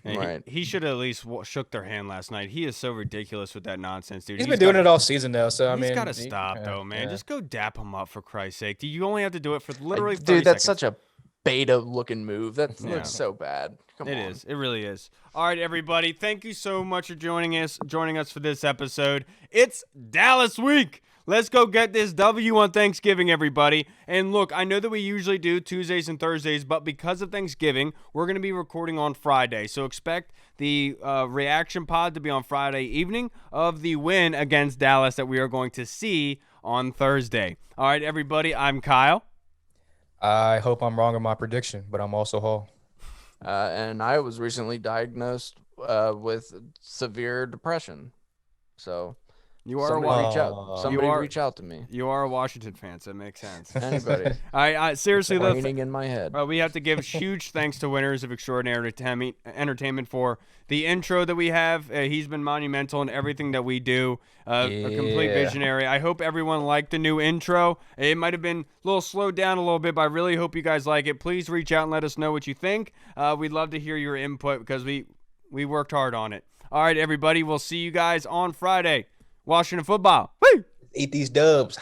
Speaker 1: He should have at least shook their hand last night. He is so ridiculous with that nonsense, dude.
Speaker 2: He's been doing it all season though, so I mean,
Speaker 1: he's got to stop though, man. Just go dap him up for Christ's sake. You only have to do it for literally 30
Speaker 3: dude. That's
Speaker 1: seconds.
Speaker 3: such a beta looking move. That looks so bad. Come on.
Speaker 1: It is. It really is. All right, everybody. Thank you so much for joining us for this episode. It's Dallas week. Let's go get this W on Thanksgiving, everybody. And look, I know that we usually do Tuesdays and Thursdays, but because of Thanksgiving, we're going to be recording on Friday. So expect the reaction pod to be on Friday evening of the win against Dallas that we are going to see on Thursday. All right, everybody. I'm Kyle.
Speaker 2: I hope I'm wrong in my prediction, but I'm also Hall.
Speaker 3: And I was recently diagnosed with severe depression. So reach out to me.
Speaker 1: You are a Washington fan, so it makes sense.
Speaker 3: Anybody.
Speaker 1: All right, seriously,
Speaker 3: it's raining in my head.
Speaker 1: We have to give huge thanks to Winners of Extraordinary Entertainment for the intro that we have. He's been monumental in everything that we do. A complete visionary. I hope everyone liked the new intro. It might have been a little slowed down a little bit, but I really hope you guys like it. Please reach out and let us know what you think. We'd love to hear your input because we worked hard on it. All right, everybody, we'll see you guys on Friday. Washington football. Woo!
Speaker 2: Eat these dubs.